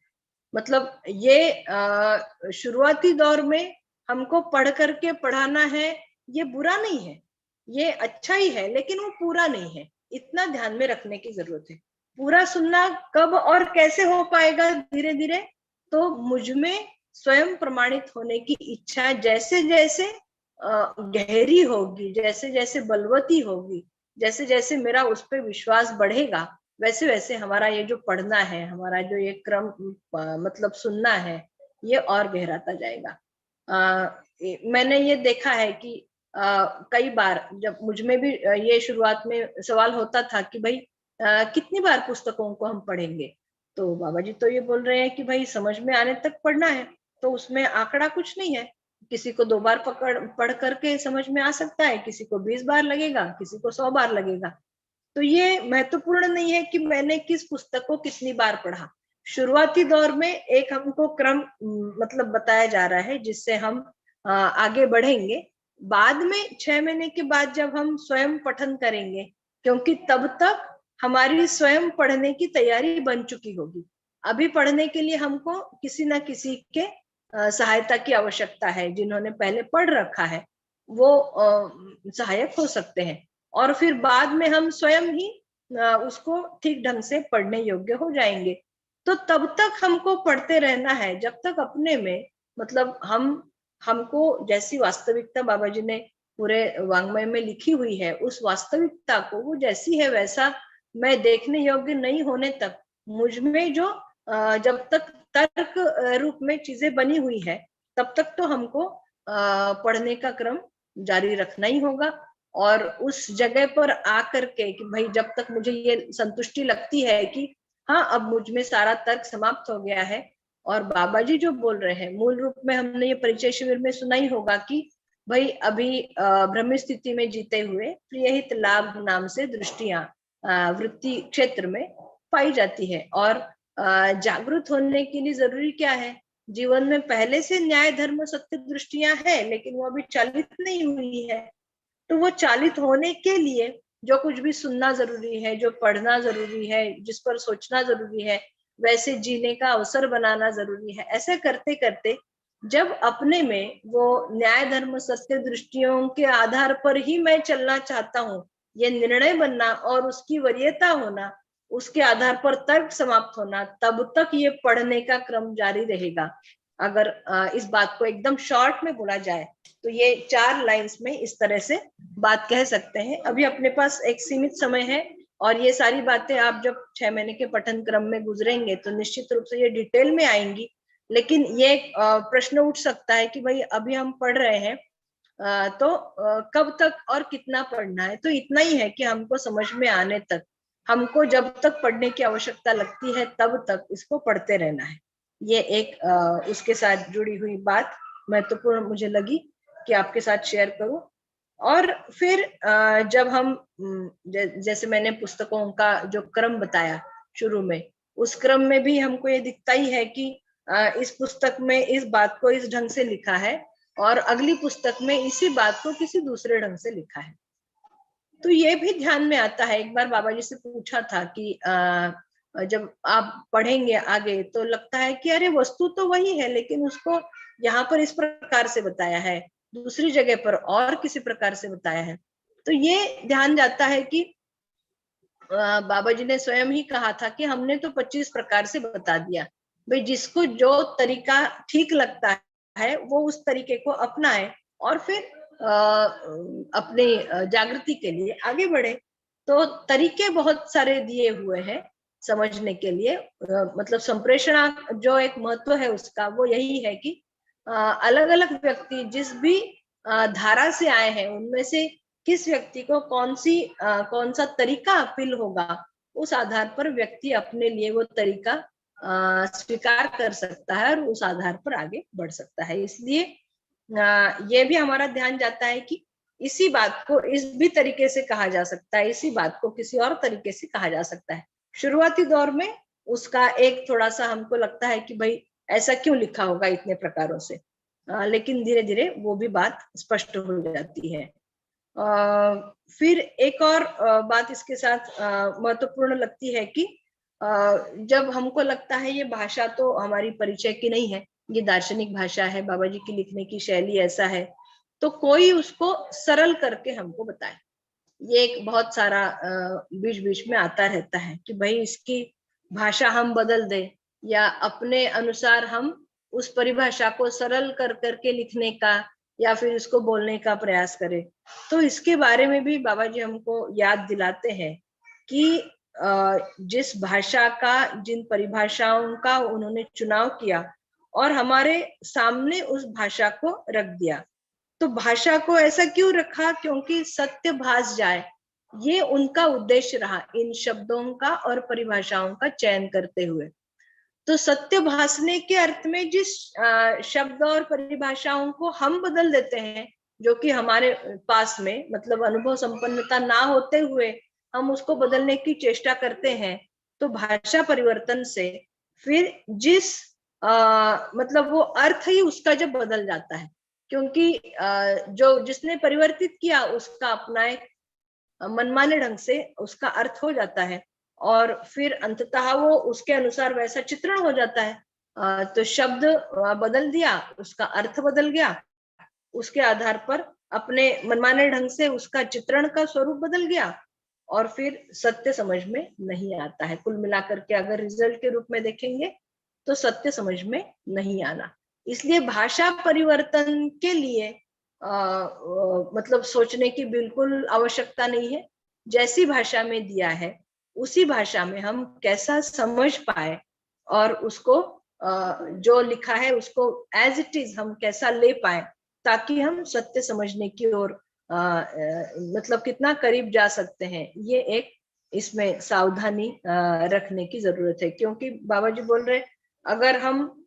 मतलब ये शुरुआती दौर में हमको पढ़ करके पढ़ाना है, ये बुरा नहीं है, ये अच्छा ही है, लेकिन वो पूरा नहीं है, इतना ध्यान में रखने की जरूरत है। पूरा सुनना कब और कैसे हो पाएगा धीरे धीरे, तो मुझ में स्वयं प्रमाणित होने की इच्छा जैसे जैसे गहरी होगी, जैसे जैसे बलवती होगी, जैसे जैसे मेरा उस पर विश्वास बढ़ेगा, वैसे वैसे हमारा ये जो पढ़ना है, हमारा जो ये क्रम मतलब सुनना है, ये और गहराता जाएगा। मैंने ये देखा है कि कई बार जब मुझ में भी ये शुरुआत में सवाल होता था कि भाई कितनी बार पुस्तकों को हम पढ़ेंगे, तो बाबा जी तो ये बोल रहे हैं कि भाई समझ में आने तक पढ़ना है, तो उसमें आंकड़ा कुछ नहीं है। किसी को 2 बार पढ़ करके समझ में आ सकता है, किसी को 20 बार लगेगा, किसी को 100 बार लगेगा। तो ये महत्वपूर्ण नहीं है कि मैंने किस पुस्तक को कितनी बार पढ़ा। शुरुआती दौर में एक हमको क्रम मतलब बताया जा रहा है जिससे हम आगे बढ़ेंगे। बाद में 6 महीने के बाद जब हम स्वयं पठन करेंगे, क्योंकि तब तक हमारी स्वयं पढ़ने की तैयारी बन चुकी होगी। अभी पढ़ने के लिए हमको किसी ना किसी के सहायता की आवश्यकता है। जिन्होंने पहले पढ़ रखा है वो सहायक हो सकते हैं, और फिर बाद में हम स्वयं ही उसको ठीक ढंग से पढ़ने योग्य हो जाएंगे। तो तब तक हमको पढ़ते रहना है जब तक अपने में मतलब हमको जैसी वास्तविकता बाबा जी ने पूरे वांग्मय में लिखी हुई है, उस वास्तविकता को वो जैसी है वैसा मैं देखने योग्य नहीं होने तक मुझ में जो जब तक तर्क रूप में चीजें बनी हुई है तब तक तो हमको पढ़ने का क्रम जारी रखना ही होगा। और उस जगह पर आकर के कि भाई जब तक मुझे ये संतुष्टि लगती है कि हाँ अब मुझ में सारा तर्क समाप्त हो गया है, और बाबा जी जो बोल रहे हैं मूल रूप में हमने ये परिचय शिविर में सुना ही होगा कि भाई अभी ब्रह्म स्थिति में जीते हुए प्रियहित लाभ नाम से दृष्टियां वृत्ति क्षेत्र में पाई जाती है। और जागृत होने के लिए जरूरी क्या है, जीवन में पहले से न्याय धर्म सत्य दृष्टियां है लेकिन वो अभी चालित नहीं हुई है। तो वो चालित होने के लिए जो कुछ भी सुनना जरूरी है, जो पढ़ना जरूरी है, जिस पर सोचना जरूरी है, वैसे जीने का अवसर बनाना जरूरी है। ऐसे करते करते जब अपने में वो न्याय धर्म सत्य दृष्टियों के आधार पर ही मैं चलना चाहता हूँ, ये निर्णय बनना और उसकी वरीयता होना, उसके आधार पर तर्क समाप्त होना, तब तक ये पढ़ने का क्रम जारी रहेगा। अगर इस बात को एकदम शॉर्ट में बोला जाए तो ये 4 लाइंस में इस तरह से बात कह सकते हैं। अभी अपने पास एक सीमित समय है और ये सारी बातें आप जब 6 महीने के पठन क्रम में गुजरेंगे तो निश्चित रूप से ये डिटेल में आएंगी। लेकिन ये प्रश्न उठ सकता है कि भाई अभी हम पढ़ रहे हैं तो कब तक और कितना पढ़ना है। तो इतना ही है कि हमको समझ में आने तक, हमको जब तक पढ़ने की आवश्यकता लगती है तब तक इसको पढ़ते रहना है। ये एक उसके साथ जुड़ी हुई बात महत्वपूर्ण मुझे लगी कि आपके साथ शेयर करूं। और फिर जब हम जैसे मैंने पुस्तकों का जो क्रम बताया शुरू में, उस क्रम में भी हमको ये दिखता ही है कि इस पुस्तक में इस बात को इस ढंग से लिखा है और अगली पुस्तक में इसी बात को किसी दूसरे ढंग से लिखा है। तो ये भी ध्यान में आता है। एक बार बाबा जी से पूछा था कि जब आप पढ़ेंगे आगे तो लगता है कि अरे वस्तु तो वही है लेकिन उसको यहाँ पर इस प्रकार से बताया है, दूसरी जगह पर और किसी प्रकार से बताया है। तो ये ध्यान जाता है कि बाबा जी ने स्वयं ही कहा था कि हमने तो 25 प्रकार से बता दिया, भाई जिसको जो तरीका ठीक लगता है वो उस तरीके को अपनाए और फिर अपने जागृति के लिए आगे बढ़े। तो तरीके बहुत सारे दिए हुए हैं समझने के लिए। मतलब संप्रेषण जो एक महत्व है उसका वो यही है कि अलग अलग व्यक्ति जिस भी धारा से आए हैं उनमें से किस व्यक्ति को कौन सा तरीका अपील होगा, उस आधार पर व्यक्ति अपने लिए वो तरीका स्वीकार कर सकता है और उस आधार पर आगे बढ़ सकता है। इसलिए ये भी हमारा ध्यान जाता है कि इसी बात को इस भी तरीके से कहा जा सकता है, इसी बात को किसी और तरीके से कहा जा सकता है। शुरुआती दौर में उसका एक थोड़ा सा हमको लगता है कि भाई ऐसा क्यों लिखा होगा इतने प्रकारों से, लेकिन धीरे धीरे वो भी बात स्पष्ट हो जाती है। फिर एक और बात इसके साथ महत्वपूर्ण लगती है कि जब हमको लगता है ये भाषा तो हमारी परिचय की नहीं है, ये दार्शनिक भाषा है, बाबा जी की लिखने की शैली ऐसा है, तो कोई उसको सरल करके हमको बताए। ये एक बहुत सारा बीच बीच में आता रहता है कि भाई इसकी भाषा हम बदल दे या अपने अनुसार हम उस परिभाषा को सरल कर करके लिखने का या फिर इसको बोलने का प्रयास करें। तो इसके बारे में भी बाबा जी हमको याद दिलाते हैं कि जिस भाषा का, जिन परिभाषाओं का उन्होंने चुनाव किया और हमारे सामने उस भाषा को रख दिया। तो भाषा को ऐसा क्यों रखा? क्योंकि सत्य भास जाए, ये उनका उद्देश्य रहा इन शब्दों का और परिभाषाओं का चयन करते हुए। तो सत्य भासने के अर्थ में जिस शब्द और परिभाषाओं को हम बदल देते हैं, जो कि हमारे पास में मतलब अनुभव संपन्नता ना होते हुए हम उसको बदलने की चेष्टा करते हैं, तो भाषा परिवर्तन से फिर जिस मतलब वो अर्थ ही उसका जब बदल जाता है, क्योंकि जो जिसने परिवर्तित किया उसका अपना एक मनमाने ढंग से उसका अर्थ हो जाता है, और फिर अंततः वो उसके अनुसार वैसा चित्रण हो जाता है। तो शब्द बदल दिया, उसका अर्थ बदल गया, उसके आधार पर अपने मनमाने ढंग से उसका चित्रण का स्वरूप बदल गया, और फिर सत्य समझ में नहीं आता है। कुल मिलाकर के अगर रिजल्ट के रूप में देखेंगे तो सत्य समझ में नहीं आना। इसलिए भाषा परिवर्तन के लिए मतलब सोचने की बिल्कुल आवश्यकता नहीं है। जैसी भाषा में दिया है उसी भाषा में हम कैसा समझ पाए और उसको जो लिखा है उसको एज इट इज हम कैसा ले पाए, ताकि हम सत्य समझने की ओर मतलब कितना करीब जा सकते हैं, ये एक इसमें सावधानी रखने की जरूरत है। क्योंकि बाबा जी बोल रहे, अगर हम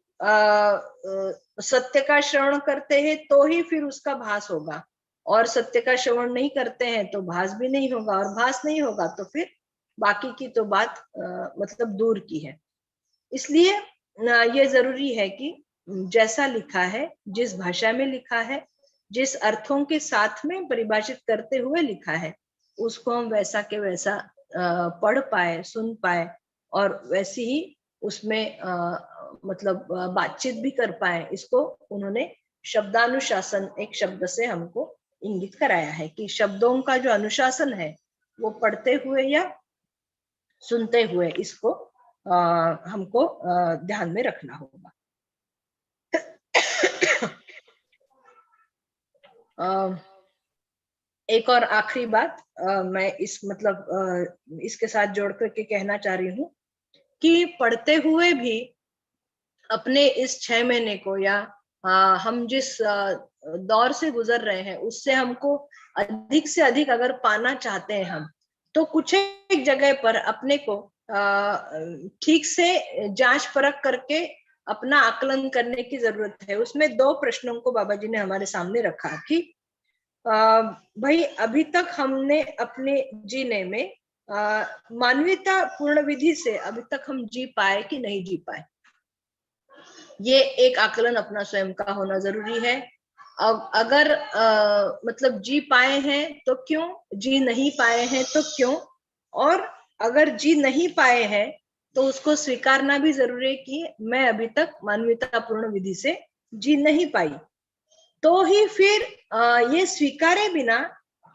सत्य का श्रवण करते हैं तो ही फिर उसका भास होगा, और सत्य का श्रवण नहीं करते हैं तो भास भी नहीं होगा, और भास नहीं होगा तो फिर बाकी की तो बात मतलब दूर की है। इसलिए ये जरूरी है कि जैसा लिखा है, जिस भाषा में लिखा है, जिस अर्थों के साथ में परिभाषित करते हुए लिखा है, उसको हम वैसा के वैसा पढ़ पाए, सुन पाए, और वैसी ही उसमें मतलब बातचीत भी कर पाए। इसको उन्होंने शब्दानुशासन एक शब्द से हमको इंगित कराया है कि शब्दों का जो अनुशासन है वो पढ़ते हुए या सुनते हुए इसको हमको ध्यान में रखना होगा। एक और आखिरी बात मैं इस मतलब इसके साथ जोड़ करके कहना चाह रही हूँ कि पढ़ते हुए भी अपने इस 6 महीने को या हम जिस दौर से गुजर रहे हैं उससे हमको अधिक से अधिक अगर पाना चाहते हैं हम, तो कुछ एक जगह पर अपने को ठीक से जांच परख करके अपना आकलन करने की जरूरत है। उसमें 2 प्रश्नों को बाबा जी ने हमारे सामने रखा कि भाई अभी तक हमने अपने जीने में मानवीयता पूर्ण विधि से अभी तक हम जी पाए कि नहीं जी पाए, ये एक आकलन अपना स्वयं का होना जरूरी है। अगर मतलब जी पाए हैं तो क्यों, जी नहीं पाए हैं तो क्यों, और अगर जी नहीं पाए हैं तो उसको स्वीकारना भी जरूरी है कि मैं अभी तक मानवीयतापूर्ण विधि से जी नहीं पाई। तो ही फिर ये स्वीकारे बिना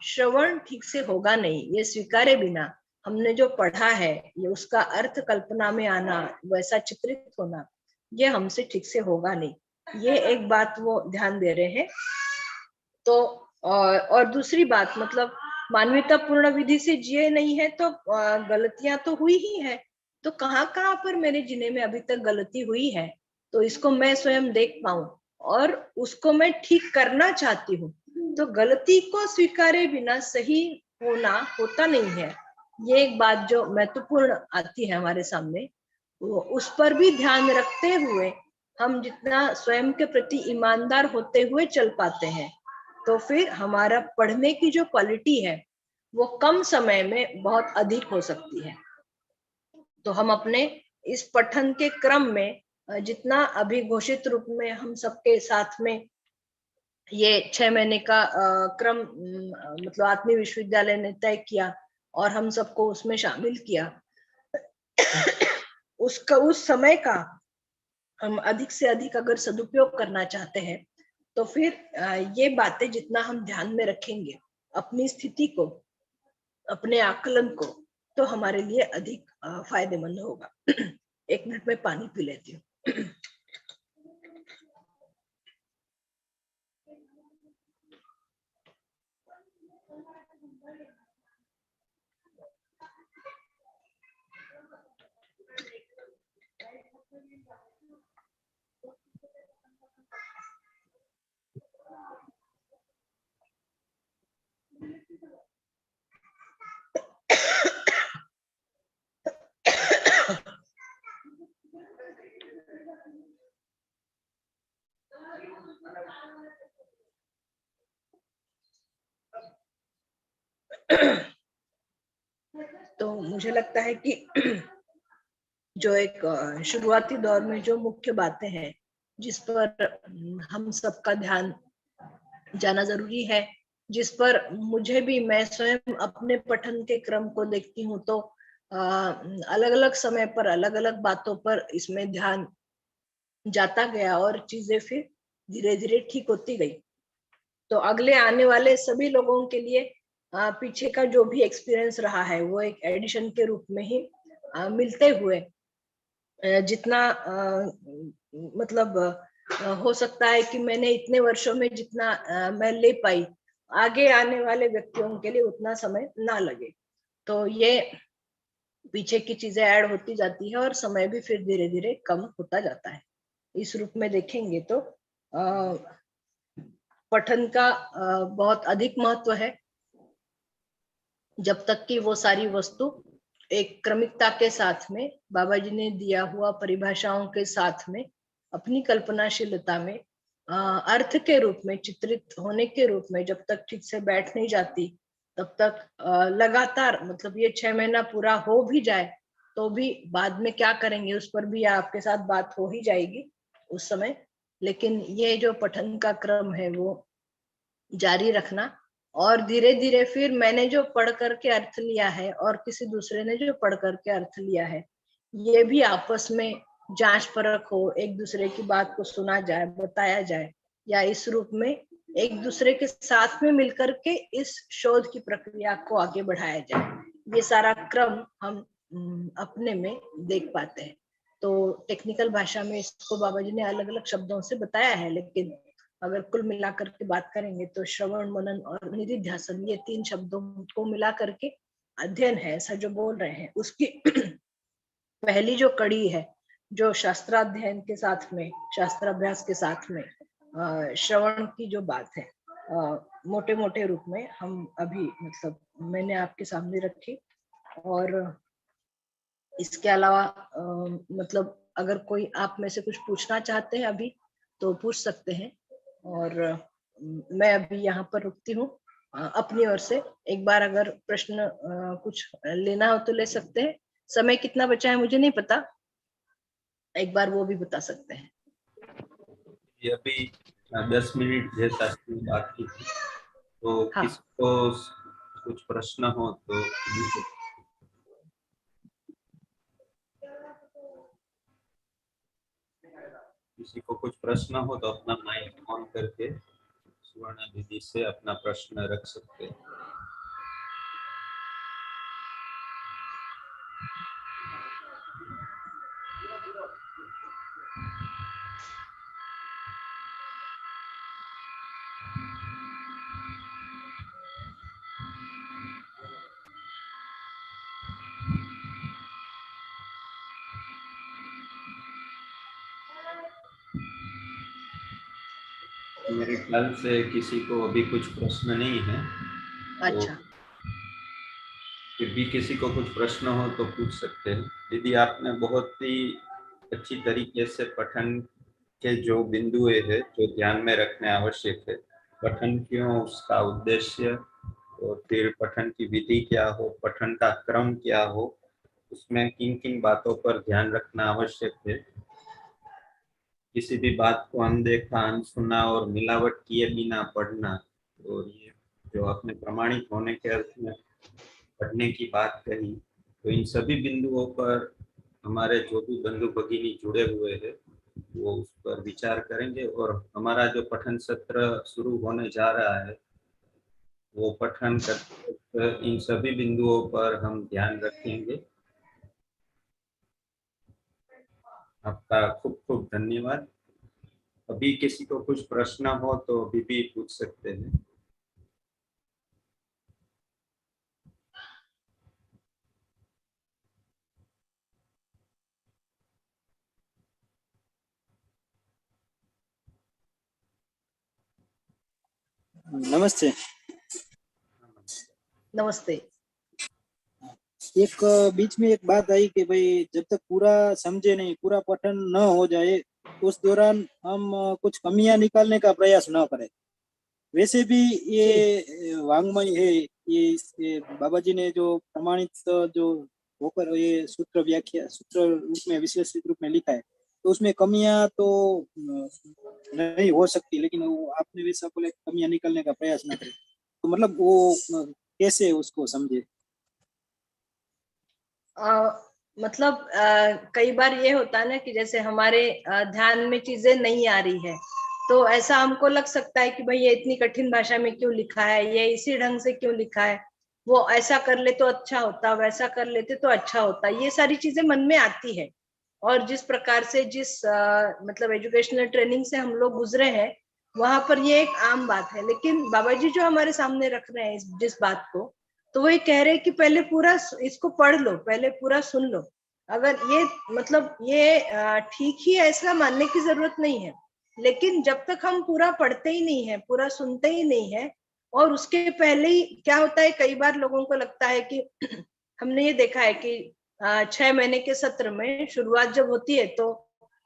श्रवण ठीक से होगा नहीं। ये स्वीकारे बिना हमने जो पढ़ा है ये उसका अर्थ कल्पना में आना, वैसा चित्रित होना, ये हमसे ठीक से होगा नहीं। ये एक बात वो ध्यान दे रहे हैं। तो और दूसरी बात मतलब मानवीयतापूर्ण विधि से जिए नहीं है तो गलतियां तो हुई ही है, तो कहाँ कहाँ पर मेरे जीने में अभी तक गलती हुई है, तो इसको मैं स्वयं देख पाऊं और उसको मैं ठीक करना चाहती हूँ। तो गलती को स्वीकारे बिना सही होना होता नहीं है। ये एक बात जो महत्वपूर्ण आती है हमारे सामने, उस पर भी ध्यान रखते हुए हम जितना स्वयं के प्रति ईमानदार होते हुए चल पाते हैं, तो फिर हमारा पढ़ने की जो क्वालिटी है वो कम समय में बहुत अधिक हो सकती है। तो हम अपने इस पठन के क्रम में जितना अभी घोषित रूप में हम सबके साथ में ये 6 महीने का क्रम मतलब आत्मीय विश्वविद्यालय ने तय किया और हम सबको उसमें शामिल किया, उसका उस समय का हम अधिक से अधिक अगर सदुपयोग करना चाहते हैं, तो फिर ये बातें जितना हम ध्यान में रखेंगे अपनी स्थिति को, अपने आकलन को, तो हमारे लिए अधिक फायदेमंद होगा। 1 मिनट में पानी पी लेती हूँ। तो मुझे लगता है कि जो एक शुरुआती दौर में जो मुख्य बातें हैं जिस पर हम सबका ध्यान जाना जरूरी है, जिस पर मुझे भी, मैं स्वयं अपने पठन के क्रम को देखती हूँ तो अलग अलग समय पर अलग अलग बातों पर इसमें ध्यान जाता गया और चीजें फिर धीरे धीरे ठीक होती गई। तो अगले आने वाले सभी लोगों के लिए पीछे का जो भी एक्सपीरियंस रहा है वो एक एडिशन के रूप में ही मिलते हुए जितना मतलब हो सकता है कि मैंने इतने वर्षों में जितना मैं ले पाई, आगे आने वाले व्यक्तियों के लिए उतना समय ना लगे। तो ये पीछे की चीजें ऐड होती जाती है और समय भी फिर धीरे धीरे कम होता जाता है। इस रूप में देखेंगे तो पठन का बहुत अधिक महत्व है, जब तक कि वो सारी वस्तु एक क्रमिकता के साथ में, बाबा जी ने दिया हुआ परिभाषाओं के साथ में, अपनी कल्पनाशीलता में अर्थ के रूप में, चित्रित होने के रूप में जब तक ठीक से बैठ नहीं जाती, तब तक लगातार, मतलब ये 6 महीना पूरा हो भी जाए तो भी बाद में क्या करेंगे उस पर भी आपके साथ बात हो ही जाएगी उस समय। लेकिन ये जो पठन का क्रम है वो जारी रखना, और धीरे धीरे फिर मैंने जो पढ़ करके अर्थ लिया है और किसी दूसरे ने जो पढ़ करके अर्थ लिया है, ये भी आपस में जांच परख हो, एक दूसरे की बात को सुना जाए, बताया जाए, या इस रूप में एक दूसरे के साथ में मिलकर के इस शोध की प्रक्रिया को आगे बढ़ाया जाए। ये सारा क्रम हम अपने में देख पाते हैं। तो टेक्निकल भाषा में इसको बाबा जी ने अलग अलग शब्दों से बताया है, लेकिन अगर कुल मिलाकर के बात करेंगे तो श्रवण, मनन और निधिध्यासन, ये 3 शब्दों को मिला करके अध्ययन है, ऐसा जो बोल रहे हैं, उसकी पहली जो कड़ी है, जो शास्त्राध्ययन के साथ में, शास्त्राभ्यास के साथ में श्रवण की जो बात है, मोटे मोटे रूप में हम अभी, मतलब मैंने आपके सामने रखी। और इसके अलावा मतलब अगर कोई आप में से कुछ पूछना चाहते हैं अभी तो पूछ सकते हैं, और मैं अभी यहाँ पर रुकती हूँ। अपनी ओर से एक बार अगर प्रश्न कुछ लेना हो तो ले सकते हैं। समय कितना बचा है मुझे नहीं पता, एक बार वो भी बता सकते हैं। ये अभी 10 मिनट जैसा बाकी थी, तो हाँ। किसको कुछ प्रश्न हो तो किसी को कुछ प्रश्न हो तो अपना माइक ऑन करके सुवर्णा दीदी से अपना प्रश्न रख सकते हैं। मेरे ख्याल से किसी को अभी कुछ प्रश्न नहीं है। अच्छा। तो फिर भी किसी को कुछ प्रश्न हो तो पूछ सकते हैं। दीदी, आपने बहुत ही अच्छी तरीके से पठन के जो बिंदु है जो ध्यान में रखने आवश्यक है, पठन क्यों, उसका उद्देश्य, और फिर पठन की विधि क्या हो, पठन का क्रम क्या हो, उसमें किन किन बातों पर ध्यान रखना आवश्यक है, किसी भी बात को अनदेखा, अनसुना और मिलावट किए बिना पढ़ना, और ये जो अपने प्रमाणित होने के अर्थ में पढ़ने की बात कही, तो इन सभी बिंदुओं पर हमारे जो भी बंधु भगिनी जुड़े हुए हैं वो उस पर विचार करेंगे, और हमारा जो पठन सत्र शुरू होने जा रहा है वो पठन करते इन सभी बिंदुओं पर हम ध्यान रखेंगे। आपका खूब खूब धन्यवाद। अभी किसी को कुछ प्रश्न हो तो अभी भी पूछ सकते हैं। नमस्ते। नमस्ते। एक बीच में एक बात आई कि भाई जब तक पूरा समझे नहीं, पूरा पठन न हो जाए उस दौरान हम कुछ कमियां निकालने का प्रयास न करें। वैसे भी ये वांग्मय है, ये बाबा जी ने जो प्रमाणित जो होकर ये सूत्र व्याख्या सूत्र रूप में विशेषित रूप में लिखा है, तो उसमें कमियां तो नहीं हो सकती, लेकिन वो आपने वैसा बोला कमियां निकालने का प्रयास न करें, तो मतलब वो कैसे उसको समझे? मतलब कई बार ये होता है ना कि जैसे हमारे ध्यान में चीजें नहीं आ रही है, तो ऐसा हमको लग सकता है कि भाई ये इतनी कठिन भाषा में क्यों लिखा है, ये इसी ढंग से क्यों लिखा है, वो ऐसा कर ले तो अच्छा होता, वैसा कर लेते तो अच्छा होता, ये सारी चीजें मन में आती है। और जिस प्रकार से जिस मतलब एजुकेशनल ट्रेनिंग से हम लोग गुजरे हैं, वहां पर ये एक आम बात है। लेकिन बाबा जी जो हमारे सामने रख रहे हैं जिस बात को, तो वो ये कह रहे हैं कि पहले पूरा इसको पढ़ लो, पहले पूरा सुन लो। अगर ये मतलब ये ठीक ही है, ऐसा मानने की जरूरत नहीं है, लेकिन जब तक हम पूरा पढ़ते ही नहीं है, पूरा सुनते ही नहीं है, और उसके पहले ही क्या होता है, कई बार लोगों को लगता है कि हमने ये देखा है कि 6 महीने के सत्र में शुरुआत जब होती है तो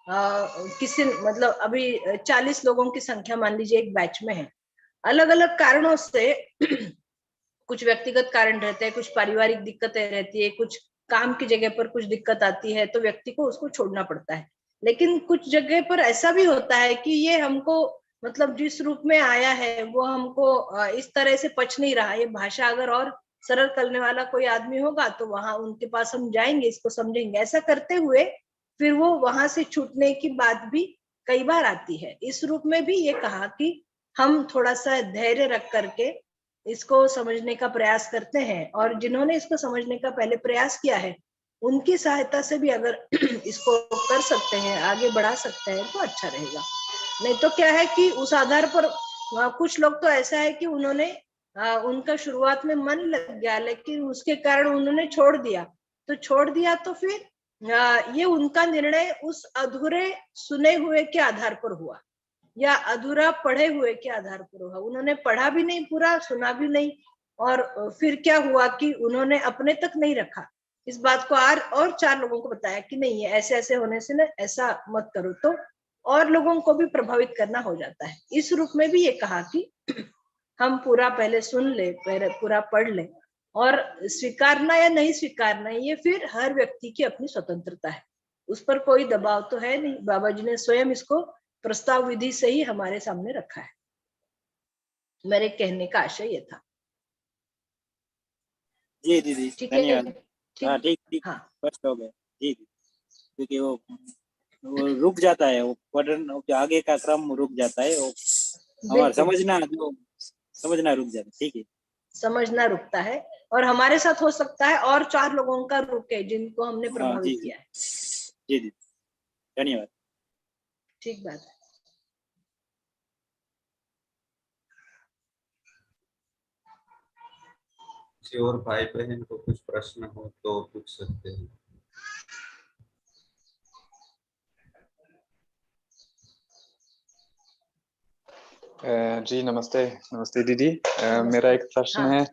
किसी मतलब अभी 40 लोगों की संख्या मान लीजिए एक बैच में है, अलग अलग कारणों से कुछ व्यक्तिगत कारण रहते हैं, कुछ पारिवारिक दिक्कतें रहती है, कुछ काम की जगह पर कुछ दिक्कत आती है, तो व्यक्ति को उसको छोड़ना पड़ता है। लेकिन कुछ जगह पर ऐसा भी होता है कि ये हमको मतलब जिस रूप में आया है वो हमको इस तरह से पच नहीं रहा, ये भाषा अगर और सरल करने वाला कोई आदमी होगा तो वहां उनके पास हम जाएंगे, इसको समझेंगे। ऐसा करते हुए फिर वो वहां से छूटने की बात भी कई बार आती है। इस रूप में भी ये कहा कि हम थोड़ा सा धैर्य रख करके इसको समझने का प्रयास करते हैं, और जिन्होंने इसको समझने का पहले प्रयास किया है उनकी सहायता से भी अगर इसको कर सकते हैं, आगे बढ़ा सकते हैं, तो अच्छा रहेगा। नहीं तो क्या है कि उस आधार पर कुछ लोग तो ऐसा है कि उन्होंने उनका शुरुआत में मन लग गया, लेकिन उसके कारण उन्होंने छोड़ दिया। तो छोड़ दिया तो फिर ये उनका निर्णय उस अधूरे सुने हुए के आधार पर हुआ, या अधूरा पढ़े हुए के आधार पर हुआ। उन्होंने पढ़ा भी नहीं पूरा, सुना भी नहीं, और फिर क्या हुआ कि उन्होंने अपने तक नहीं रखा इस बात को, और 4 लोगों को बताया कि नहीं है ऐसे ऐसे होने से ना ऐसा मत करो, तो और लोगों को भी प्रभावित करना हो जाता है। इस रूप में भी ये कहा कि हम पूरा पहले सुन ले, पहले पूरा पढ़ ले, और स्वीकारना या नहीं स्वीकारना ये फिर हर व्यक्ति की अपनी स्वतंत्रता है, उस पर कोई दबाव तो है नहीं। बाबा जी ने स्वयं इसको प्रस्ताव विधि से ही हमारे सामने रखा है। मेरे कहने का आशय ये था। जी दीदी, ठीक है, धन्यवाद। हाँ, ठीक ठीक, हाँ स्पष्ट हो गया जी। क्योंकि वो रुक जाता है, वो पढ़ना जो आगे का क्रम रुक जाता है, वो हमारा समझना रुक जाता है। ठीक है, समझना रुकता है, और हमारे साथ हो सकता है और 4 लोगों का रुके जिनको हमने हाँ प्रभावित जी किया है। जी जी, धन्यवाद। ठीक बात है। किसी और भाई बहन को कुछ प्रश्न हो तो पूछ सकते हैं। जी नमस्ते। नमस्ते दीदी। मेरा एक प्रश्न हाँ। है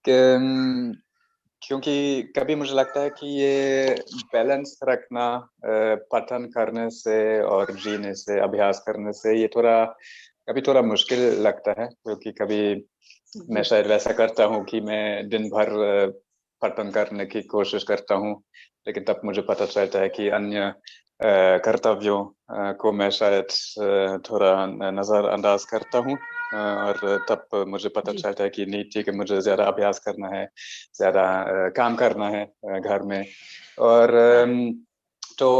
कि क्योंकि कभी मुझे लगता है कि ये बैलेंस रखना पठन करने से और जीने से, अभ्यास करने से, ये कभी थोड़ा मुश्किल लगता है, क्योंकि कभी मैं शायद वैसा करता हूँ कि मैं दिन भर पठन करने की कोशिश करता हूँ, लेकिन तब मुझे पता चलता है कि अन्य कर्तव्यों को मैं शायद थोड़ा नजरअंदाज करता हूँ, और तब मुझे पता चलता है कि नहीं, ठीक है, मुझे ज्यादा अभ्यास करना है, ज्यादा काम करना है घर में। और तो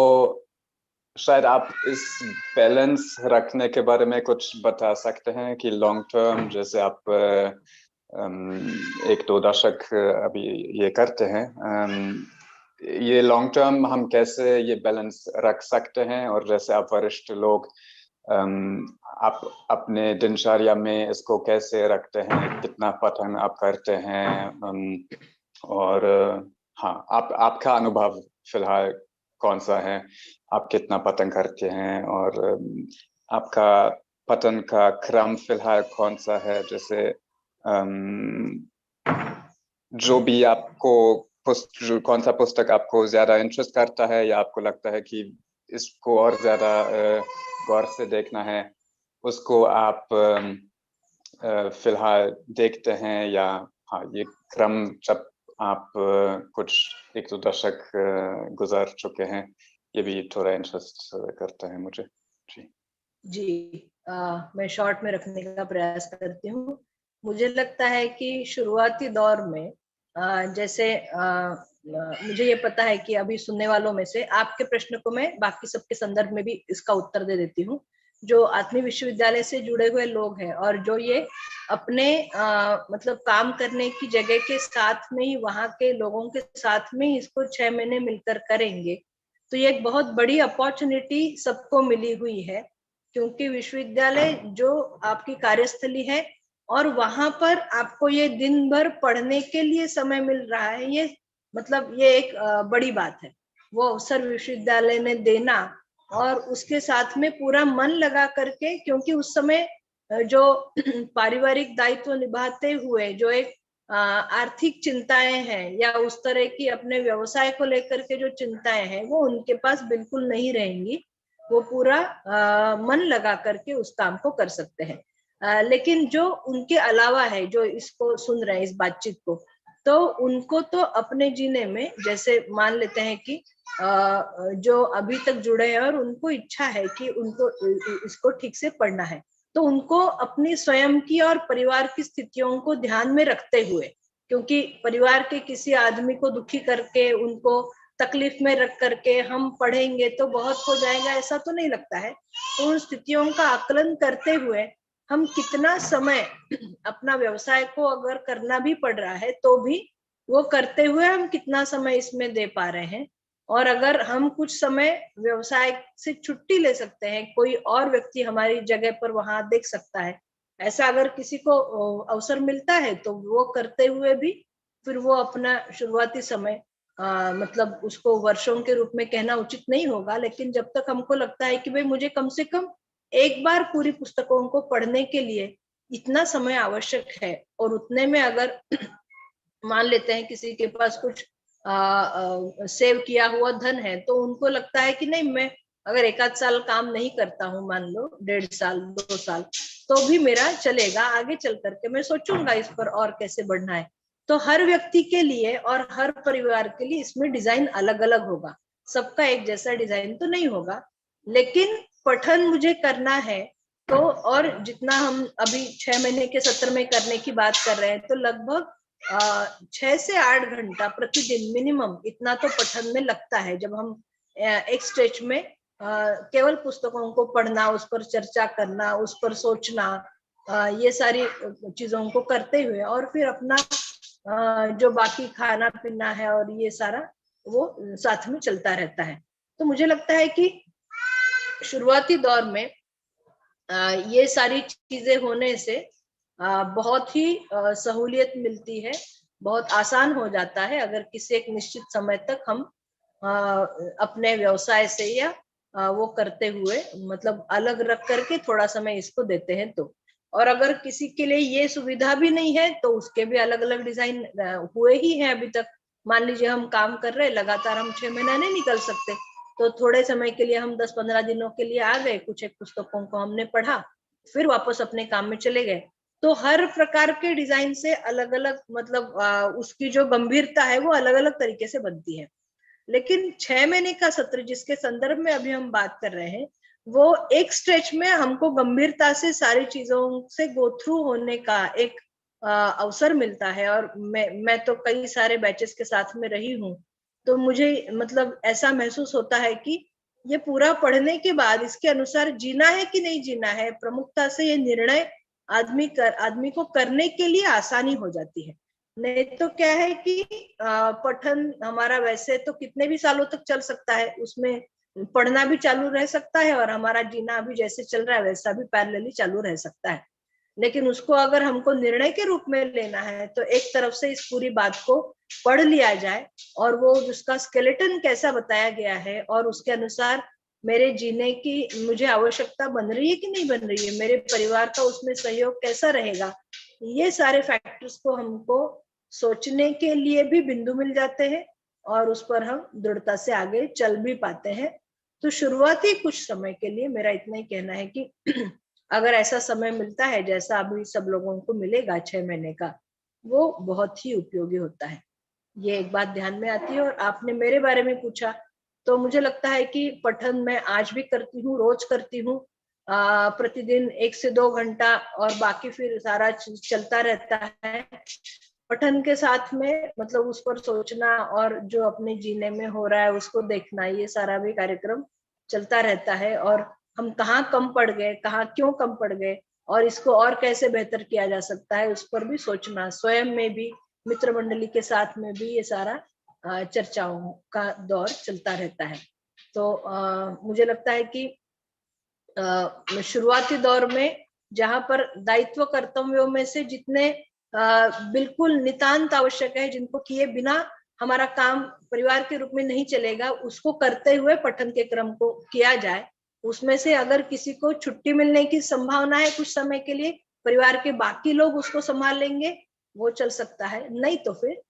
शायद आप इस बैलेंस रखने के बारे में कुछ बता सकते हैं कि लॉन्ग टर्म, जैसे आप 1-2 दशक अभी ये करते हैं, ये लॉन्ग टर्म हम कैसे ये बैलेंस रख सकते हैं, और जैसे आप वरिष्ठ लोग आप अपने दिनचर्या में इसको कैसे रखते हैं, कितना पठन आप करते हैं, और हाँ, आपका अनुभव फिलहाल कौन सा है, आप कितना पठन करते हैं, और आपका पठन का क्रम फिलहाल कौन सा है, जैसे जो भी आपको कौन सा पुस्तक आपको ज्यादा इंटरेस्ट करता है, या आपको लगता है कि इसको और ज्यादा गौर से देखना है, उसको आप फिलहाल देखते हैं, या हाँ ये क्रम जब आप कुछ 1-2 दशक गुजर चुके हैं, ये भी थोड़ा इंटरेस्ट करता है मुझे। जी, मैं शॉर्ट में रखने का प्रयास करती हूँ। मुझे लगता है कि शुरुआती दौर में जैसे मुझे ये पता है कि अभी सुनने वालों में से आपके प्रश्न को मैं बाकी सबके संदर्भ में भी इसका उत्तर दे देती हूँ। जो आत्मीय विश्वविद्यालय से जुड़े हुए लोग हैं और जो ये अपने मतलब काम करने की जगह के साथ में ही वहां के लोगों के साथ में इसको 6 महीने मिलकर करेंगे, तो ये एक बहुत बड़ी अपॉर्चुनिटी सबको मिली हुई है, क्योंकि विश्वविद्यालय जो आपकी कार्यस्थली है और वहां पर आपको ये दिन भर पढ़ने के लिए समय मिल रहा है, ये मतलब ये एक बड़ी बात है। वो अवसर विश्वविद्यालय ने देना और उसके साथ में पूरा मन लगा करके, क्योंकि उस समय जो पारिवारिक दायित्व निभाते हुए जो एक आर्थिक चिंताएं हैं या उस तरह की अपने व्यवसाय को लेकर के जो चिंताएं हैं वो उनके पास बिल्कुल नहीं रहेंगी। वो पूरा मन लगा करके उस काम को कर सकते हैं। लेकिन जो उनके अलावा है, जो इसको सुन रहे हैं इस बातचीत को, तो उनको तो अपने जीने में, जैसे मान लेते हैं कि जो अभी तक जुड़े हैं और उनको इच्छा है कि उनको इसको ठीक से पढ़ना है, तो उनको अपनी स्वयं की और परिवार की स्थितियों को ध्यान में रखते हुए, क्योंकि परिवार के किसी आदमी को दुखी करके उनको तकलीफ में रख करके हम पढ़ेंगे तो बहुत हो जाएगा, ऐसा तो नहीं लगता है। तो उन स्थितियों का आकलन करते हुए हम कितना समय अपना व्यवसाय को अगर करना भी पड़ रहा है तो भी वो करते हुए हम कितना समय इसमें दे पा रहे हैं, और अगर हम कुछ समय व्यवसाय से छुट्टी ले सकते हैं, कोई और व्यक्ति हमारी जगह पर वहां देख सकता है, ऐसा अगर किसी को अवसर मिलता है तो वो करते हुए भी फिर वो अपना शुरुआती समय मतलब उसको वर्षों के रूप में कहना उचित नहीं होगा, लेकिन जब तक हमको लगता है कि भाई मुझे कम से कम एक बार पूरी पुस्तकों को पढ़ने के लिए इतना समय आवश्यक है, और उतने में अगर मान लेते हैं किसी के पास कुछ सेव किया हुआ धन है, तो उनको लगता है कि नहीं, मैं अगर 1-8 साल काम नहीं करता हूँ, मान लो 1.5 साल 2 साल, तो भी मेरा चलेगा, आगे चल करके मैं सोचूंगा इस पर और कैसे बढ़ना है। तो हर व्यक्ति के लिए और हर परिवार के लिए इसमें डिजाइन अलग अलग होगा, सबका एक जैसा डिजाइन तो नहीं होगा। लेकिन पठन मुझे करना है तो, और जितना हम अभी 6 महीने के सत्र में करने की बात कर रहे हैं, तो लगभग 6 से 8 घंटा प्रतिदिन मिनिमम इतना तो पठन में लगता है, जब हम एक स्ट्रेच में केवल पुस्तकों को पढ़ना, उस पर चर्चा करना, उस पर सोचना, ये सारी चीजों को करते हुए और फिर अपना जो बाकी खाना पीना है और ये सारा वो साथ में चलता रहता है। तो मुझे लगता है कि शुरुआती दौर में ये सारी चीजें होने से बहुत ही सहूलियत मिलती है, बहुत आसान हो जाता है अगर किसी एक निश्चित समय तक हम अपने व्यवसाय से या वो करते हुए मतलब अलग रख करके थोड़ा समय इसको देते हैं तो। और अगर किसी के लिए ये सुविधा भी नहीं है तो उसके भी अलग अलग डिजाइन हुए ही हैं अभी तक। मान लीजिए हम काम कर रहे हैं लगातार, हम 6 महीना नहीं निकल सकते, तो थोड़े समय के लिए हम 10-15 दिनों के लिए आ गए, कुछ एक पुस्तकों को हमने पढ़ा, फिर वापस अपने काम में चले गए। तो हर प्रकार के डिजाइन से अलग अलग मतलब उसकी जो गंभीरता है वो अलग अलग तरीके से बनती है। लेकिन 6 महीने का सत्र जिसके संदर्भ में अभी हम बात कर रहे हैं, वो एक स्ट्रेच में हमको गंभीरता से सारी चीजों से गो थ्रू होने का एक अवसर मिलता है। और मैं तो कई सारे बैचेस के साथ में रही हूँ, तो मुझे मतलब ऐसा महसूस होता है कि ये पूरा पढ़ने के बाद इसके अनुसार जीना है कि नहीं जीना है, प्रमुखता से ये निर्णय आदमी को करने के लिए आसानी हो जाती है। नहीं तो क्या है कि पठन हमारा वैसे तो कितने भी सालों तक चल सकता है, उसमें पढ़ना भी चालू रह सकता है और हमारा जीना अभी जैसे चल रहा है वैसा भी पैरेलली चालू रह सकता है। लेकिन उसको अगर हमको निर्णय के रूप में लेना है तो एक तरफ से इस पूरी बात को पढ़ लिया जाए और वो उसका स्केलेटन कैसा बताया गया है और उसके अनुसार मेरे जीने की मुझे आवश्यकता बन रही है कि नहीं बन रही है, मेरे परिवार का उसमें सहयोग कैसा रहेगा, ये सारे फैक्टर्स को हमको सोचने के लिए भी बिंदु मिल जाते हैं और उस पर हम दृढ़ता से आगे चल भी पाते हैं। तो शुरुआती कुछ समय के लिए मेरा इतना ही कहना है कि अगर ऐसा समय मिलता है जैसा अभी सब लोगों को मिलेगा 6 महीने का, वो बहुत ही उपयोगी होता है। ये एक बात ध्यान में आती है। और आपने मेरे बारे में पूछा, तो मुझे लगता है कि पठन मैं आज भी करती हूँ, रोज करती हूँ, प्रतिदिन 1 से 2 घंटा, और बाकी फिर सारा चलता रहता है। पठन के साथ में मतलब उस पर सोचना और जो अपने जीने में हो रहा है उसको देखना, ये सारा भी कार्यक्रम चलता रहता है। और हम कहाँ कम पड़ गए, कहाँ क्यों कम पड़ गए, और इसको और कैसे बेहतर किया जा सकता है, उस पर भी सोचना, स्वयं में भी, मित्र मंडली के साथ में भी, ये सारा चर्चाओं का दौर चलता रहता है। तो मुझे लगता है कि शुरुआती दौर में जहां पर दायित्व कर्तव्यों में से जितने बिल्कुल नितांत आवश्यक है, जिनको किए बिना हमारा काम परिवार के रूप में नहीं चलेगा, उसको करते हुए पठन के क्रम को किया जाए। उसमें से अगर किसी को छुट्टी मिलने की संभावना है कुछ समय के लिए, परिवार के बाकी लोग उसको संभाल लेंगे, वो चल सकता है। नहीं तो फिर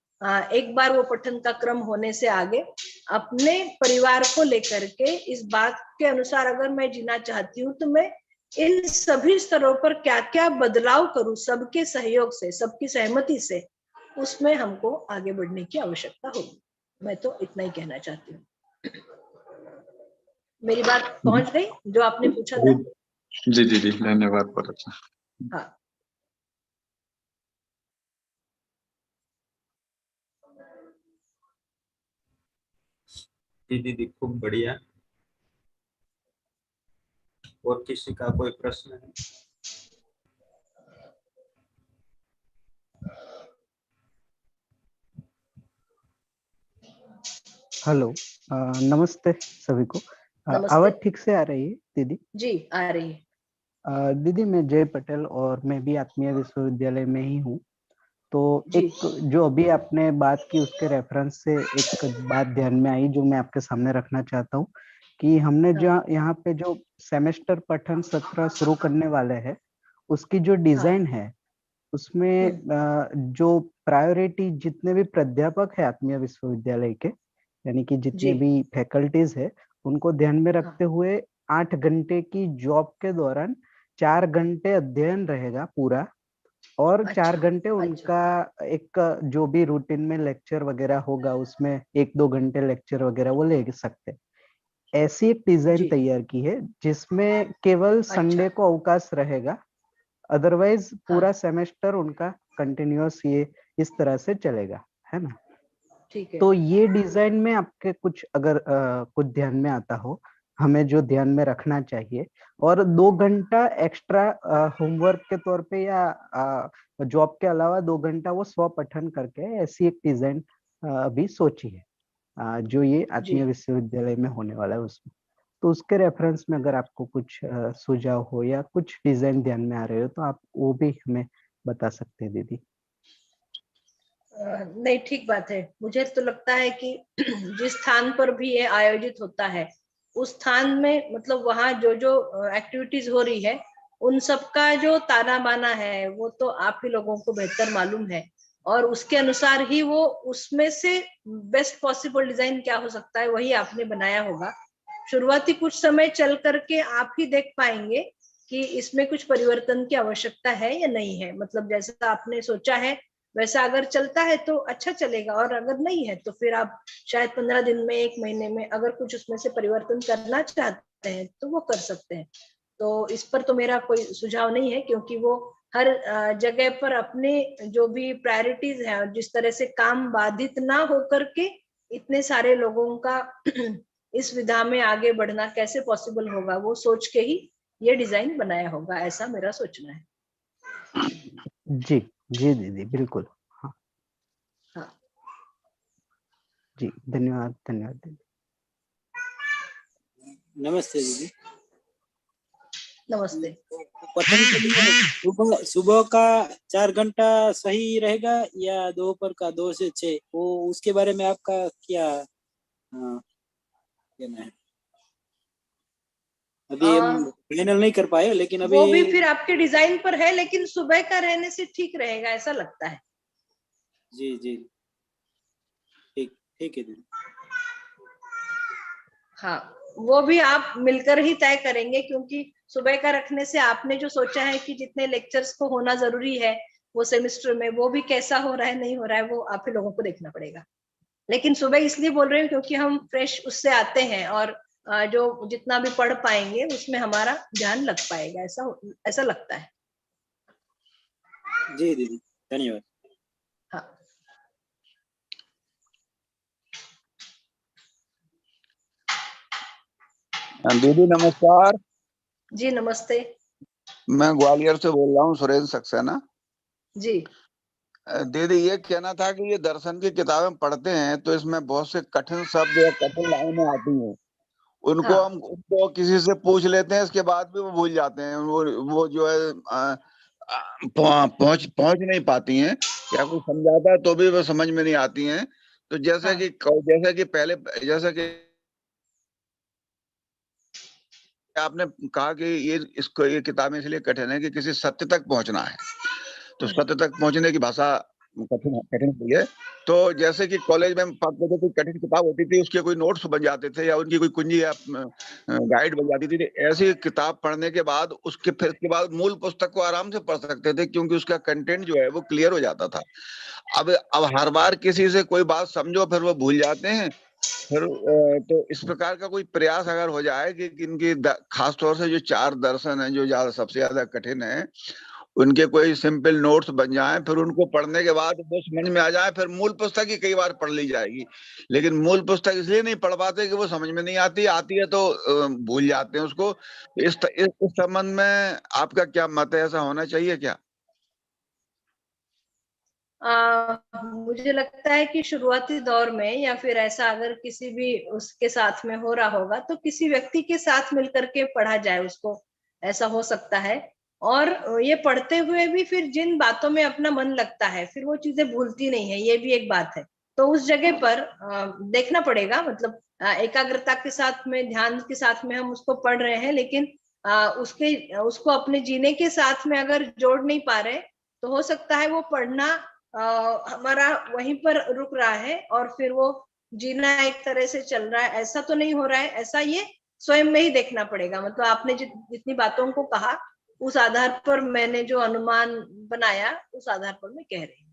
एक बार वो पठन का क्रम होने से आगे अपने परिवार को लेकर के इस बात के अनुसार अगर मैं जीना चाहती हूँ, तो मैं इन सभी स्तरों पर क्या क्या बदलाव करूं, सबके सहयोग से, सबकी सहमति से, उसमें हमको आगे बढ़ने की आवश्यकता होगी। मैं तो इतना ही कहना चाहती हूँ। मेरी बात पहुंच गई जो आपने पूछा था? जी जी जी, धन्यवाद, बहुत अच्छा। हाँ, जी दीदी, खूब बढ़िया। और किसी का कोई प्रश्न है? हेलो, नमस्ते सभी को। नमस्ते। आवाज ठीक से आ रही है दीदी? जी आ रही है। दीदी, मैं जय पटेल और मैं भी आत्मीय विश्वविद्यालय में ही हूँ। तो जी। एक जो अभी आपने बात की उसके रेफरेंस से एक बात ध्यान में आई जो मैं आपके सामने रखना चाहता हूँ कि हमने जो यहाँ पे जो सेमेस्टर पठन सत्र शुरू करने वाले हैं, उसकी जो डिजाइन है उसमें जो प्रायोरिटी जितने भी प्राध्यापक है आत्मीय विश्वविद्यालय के, यानी कि जितने जी। भी फैकल्टीज है, उनको ध्यान में रखते हुए 8 घंटे की जॉब के दौरान 4 घंटे अध्ययन रहेगा पूरा, और 4 घंटे उनका एक जो भी रूटीन में लेक्चर वगैरह होगा उसमें 1-2 घंटे लेक्चर वगैरह वो ले सकते। ऐसी एक डिजाइन तैयार की है जिसमें केवल संडे को अवकाश रहेगा, अदरवाइज पूरा सेमेस्टर उनका कंटिन्यूअस ये इस तरह से चलेगा, है ना? ठीक है। तो ये डिजाइन में आपके कुछ अगर कुछ ध्यान में आता हो, हमें जो ध्यान में रखना चाहिए, और 2 घंटा एक्स्ट्रा होमवर्क के तौर पे या जॉब के अलावा 2 घंटा वो स्व पठन करके, ऐसी एक डिजाइन अभी सोची है जो ये आत्मीय विश्वविद्यालय में होने वाला है उसमें। तो उसके रेफरेंस में अगर आपको कुछ सुझाव हो या कुछ डिजाइन ध्यान में आ रहे हो तो आप वो भी हमें बता सकते हैं दीदी। नहीं, ठीक बात है। मुझे तो लगता है कि जिस स्थान पर भी ये आयोजित होता है, उस स्थान में मतलब वहाँ जो जो एक्टिविटीज हो रही है, उन सब का जो ताना बाना है वो तो आप ही लोगों को बेहतर मालूम है, और उसके अनुसार ही वो उसमें से बेस्ट पॉसिबल डिजाइन क्या हो सकता है वही आपने बनाया होगा। शुरुआती कुछ समय चल करके आप ही देख पाएंगे कि इसमें कुछ परिवर्तन की आवश्यकता है या नहीं है। मतलब जैसा आपने सोचा है वैसा अगर चलता है तो अच्छा चलेगा, और अगर नहीं है तो फिर आप शायद 15 दिन में, 1 महीने में अगर कुछ उसमें से परिवर्तन करना चाहते हैं तो वो कर सकते हैं। तो इस पर तो मेरा कोई सुझाव नहीं है, क्योंकि वो हर जगह पर अपने जो भी प्रायोरिटीज है, और जिस तरह से काम बाधित ना होकर के इतने सारे लोगों का इस विधा में आगे बढ़ना कैसे पॉसिबल होगा, वो सोच के ही ये डिजाइन बनाया होगा, ऐसा मेरा सोचना है। जी जी दीदी, बिल्कुल। हाँ हाँ जी, धन्यवाद धन्यवाद दीदी। नमस्ते दीदी। नमस्ते। पठन के लिए सुबह का 4 घंटा सही रहेगा या दोपहर का 2 से 6, वो उसके बारे में आपका क्या कहना है? अभी हम फाइनल नहीं कर पाए, लेकिन अभी वो भी फिर आपके डिजाइन पर है, लेकिन सुबह का रहने से ठीक रहेगा ऐसा लगता है। जी जी, ठीक ठीक है दीदी। हाँ, वो भी आप मिलकर ही तय करेंगे, क्योंकि सुबह का रखने से आपने जो सोचा है कि जितने लेक्चर्स को होना जरूरी है वो सेमेस्टर में, वो भी कैसा हो रहा है नहीं हो रहा है वो आप ही लोगों को देखना पड़ेगा। लेकिन सुबह इसलिए बोल रही हूँ क्योंकि हम फ्रेश उससे आते हैं और जो जितना भी पढ़ पाएंगे उसमें हमारा ध्यान लग पाएगा, ऐसा लगता है। जी दीदी, धन्यवाद। हाँ दीदी नमस्कार। जी नमस्ते। मैं ग्वालियर से बोल रहा हूँ, सुरेंद्र सक्सेना जी। दीदी ये कहना था कि ये दर्शन की किताबें पढ़ते हैं तो इसमें बहुत से कठिन शब्द या कठिन लाइनें आती हैं, उनको हाँ। हम उनको किसी से पूछ लेते हैं, इसके बाद भी वो भूल जाते हैं। वो जो है पहुंच नहीं पाती हैं, या कोई समझाता है तो भी वो समझ में नहीं आती हैं। तो जैसे कि आपने कहा कि ये किताबें इसलिए कठिन है कि किसी सत्य तक पहुंचना है, तो सत्य तक पहुंचने की भाषा कठिन होती है। तो जैसे कि कॉलेज में पढ़ते थे, कोई कठिन किताब होती थी, उसके कोई नोट्स बन जाते थे या उनकी कोई कुंजी या गाइड बन जाती थी। ऐसी किताब पढ़ने के बाद फिर उसके बाद मूल पुस्तक को आराम से पढ़ सकते थे, क्योंकि उसका कंटेंट जो है वो क्लियर हो जाता था। अब हर बार किसी से कोई बात समझो फिर वो भूल जाते हैं। फिर तो इस प्रकार का कोई प्रयास अगर हो जाए कि इनकी खास तौर से जो 4 दर्शन हैं जो सबसे ज्यादा कठिन है, उनके कोई सिंपल नोट्स बन जाएं, फिर उनको पढ़ने के बाद वो समझ में आ जाए, फिर मूल पुस्तक ही कई बार पढ़ ली जाएगी। लेकिन मूल पुस्तक इसलिए नहीं पढ़ पाते कि वो समझ में नहीं आती है तो भूल जाते हैं उसको। इस संबंध में आपका क्या मत है, ऐसा होना चाहिए क्या? मुझे लगता है कि शुरुआती दौर में या फिर ऐसा अगर किसी भी उसके साथ में हो रहा होगा तो किसी व्यक्ति के साथ मिलकर के पढ़ा जाए उसको, ऐसा हो सकता है। और ये पढ़ते हुए भी फिर जिन बातों में अपना मन लगता है फिर वो चीजें भूलती नहीं है, ये भी एक बात है। तो उस जगह पर देखना पड़ेगा, मतलब एकाग्रता के साथ में, ध्यान के साथ में हम उसको पढ़ रहे हैं, लेकिन उसको अपने जीने के साथ में अगर जोड़ नहीं पा रहे तो हो सकता है वो पढ़ना हमारा वहीं पर रुक रहा है और फिर वो जीना एक तरह से चल रहा है, ऐसा तो नहीं हो रहा है। ऐसा ये स्वयं में ही देखना पड़ेगा। मतलब आपने जितनी बातों को कहा उस आधार पर मैंने जो अनुमान बनाया उस आधार पर मैं कह रही हूँ।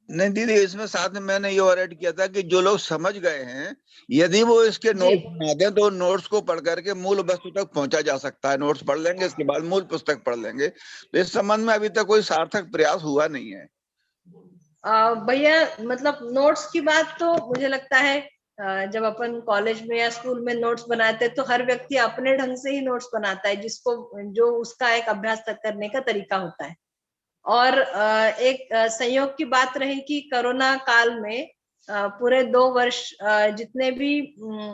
नहीं दीदी, इसमें साथ में मैंने ये और ऐड किया था कि जो लोग समझ गए हैं, यदि वो इसके नोट्स बना दें तो नोट्स को पढ़ करके मूल वस्तु तक पहुंचा जा सकता है। नोट्स पढ़ लेंगे, इसके बाद मूल पुस्तक पढ़ लेंगे। तो इस संबंध में अभी तक कोई सार्थक प्रयास हुआ नहीं है। भैया, मतलब नोट्स की बात तो मुझे लगता है जब अपन कॉलेज में या स्कूल में नोट्स बनाते हैं तो हर व्यक्ति अपने ढंग से ही नोट्स बनाता है, जिसको जो उसका एक अभ्यास करने का तरीका होता है। और एक संयोग की बात रही कि कोरोना काल में पूरे 2 वर्ष जितने भी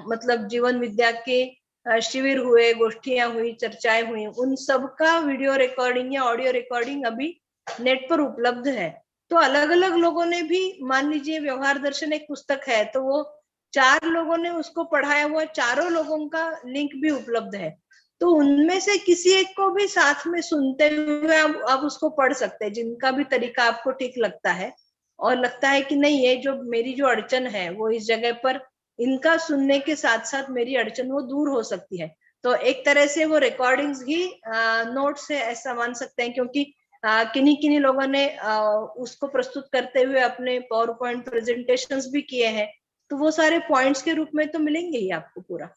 मतलब जीवन विद्या के शिविर हुए, गोष्ठियां हुई, चर्चाएं हुई, उन सब का वीडियो रिकॉर्डिंग या ऑडियो रिकॉर्डिंग अभी नेट पर उपलब्ध है। तो अलग अलग लोगों ने भी, मान लीजिए व्यवहार दर्शन एक पुस्तक है तो वो 4 लोगों ने उसको पढ़ाया हुआ, चारों लोगों का लिंक भी उपलब्ध है। तो उनमें से किसी एक को भी साथ में सुनते हुए आप उसको पढ़ सकते हैं, जिनका भी तरीका आपको ठीक लगता है और लगता है कि नहीं ये जो मेरी जो अड़चन है वो इस जगह पर इनका सुनने के साथ साथ मेरी अड़चन वो दूर हो सकती है। तो एक तरह से वो रिकॉर्डिंग्स ही नोट्स है, ऐसा मान सकते हैं, क्योंकि किन्हीं लोगों ने उसको प्रस्तुत करते हुए अपने पावर पॉइंट प्रेजेंटेशंस भी किए हैं, तो वो सारे पॉइंट्स के रूप में तो मिलेंगे ही आपको पूरा।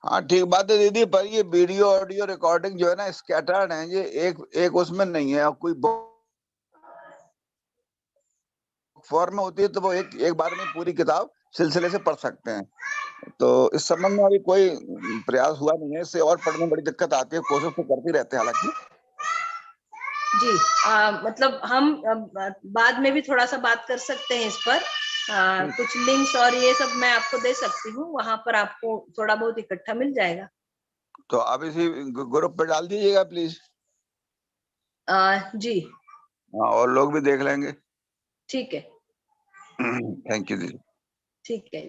हाँ ठीक बात है दीदी, पर ये वीडियो ऑडियो रिकॉर्डिंग जो है ना स्कैटर्ड है, ये एक उसमें नहीं है। कोई फॉर्म में होती है तो वो एक बार में पूरी किताब सिलसिले से पढ़ सकते हैं। तो इस संबंध में अभी कोई प्रयास हुआ नहीं है। इससे और पढ़ने में बड़ी दिक्कत आती है, कोशिश तो करते रहते हैं हालांकि। जी, मतलब हम बाद में भी थोड़ा सा बात कर सकते हैं इस पर। कुछ लिंक्स और ये सब मैं आपको दे सकती हूँ, वहां पर आपको थोड़ा बहुत इकट्ठा मिल जाएगा। तो आप इसी ग्रुप पे डाल दीजिएगा प्लीज। जी हाँ, और लोग भी देख लेंगे। ठीक है। थैंक यू दीदी। ठीक है,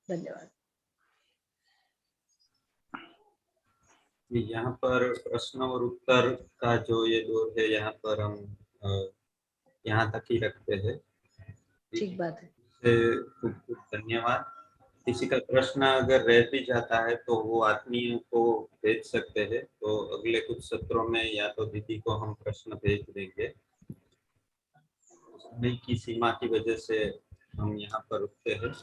धन्यवाद। यहाँ पर प्रश्न और उत्तर का जो ये दौर है, यहाँ पर हम यहाँ तक ही रखते हैं। ठीक बात है। खूब खूब धन्यवाद। किसी का प्रश्न अगर रह भी जाता है तो वो आत्मीयों को भेज सकते हैं, तो अगले कुछ सत्रों में या तो दीदी को हम प्रश्न भेज देंगे। समय की सीमा की वजह से हम यहाँ पर रुकते हैं।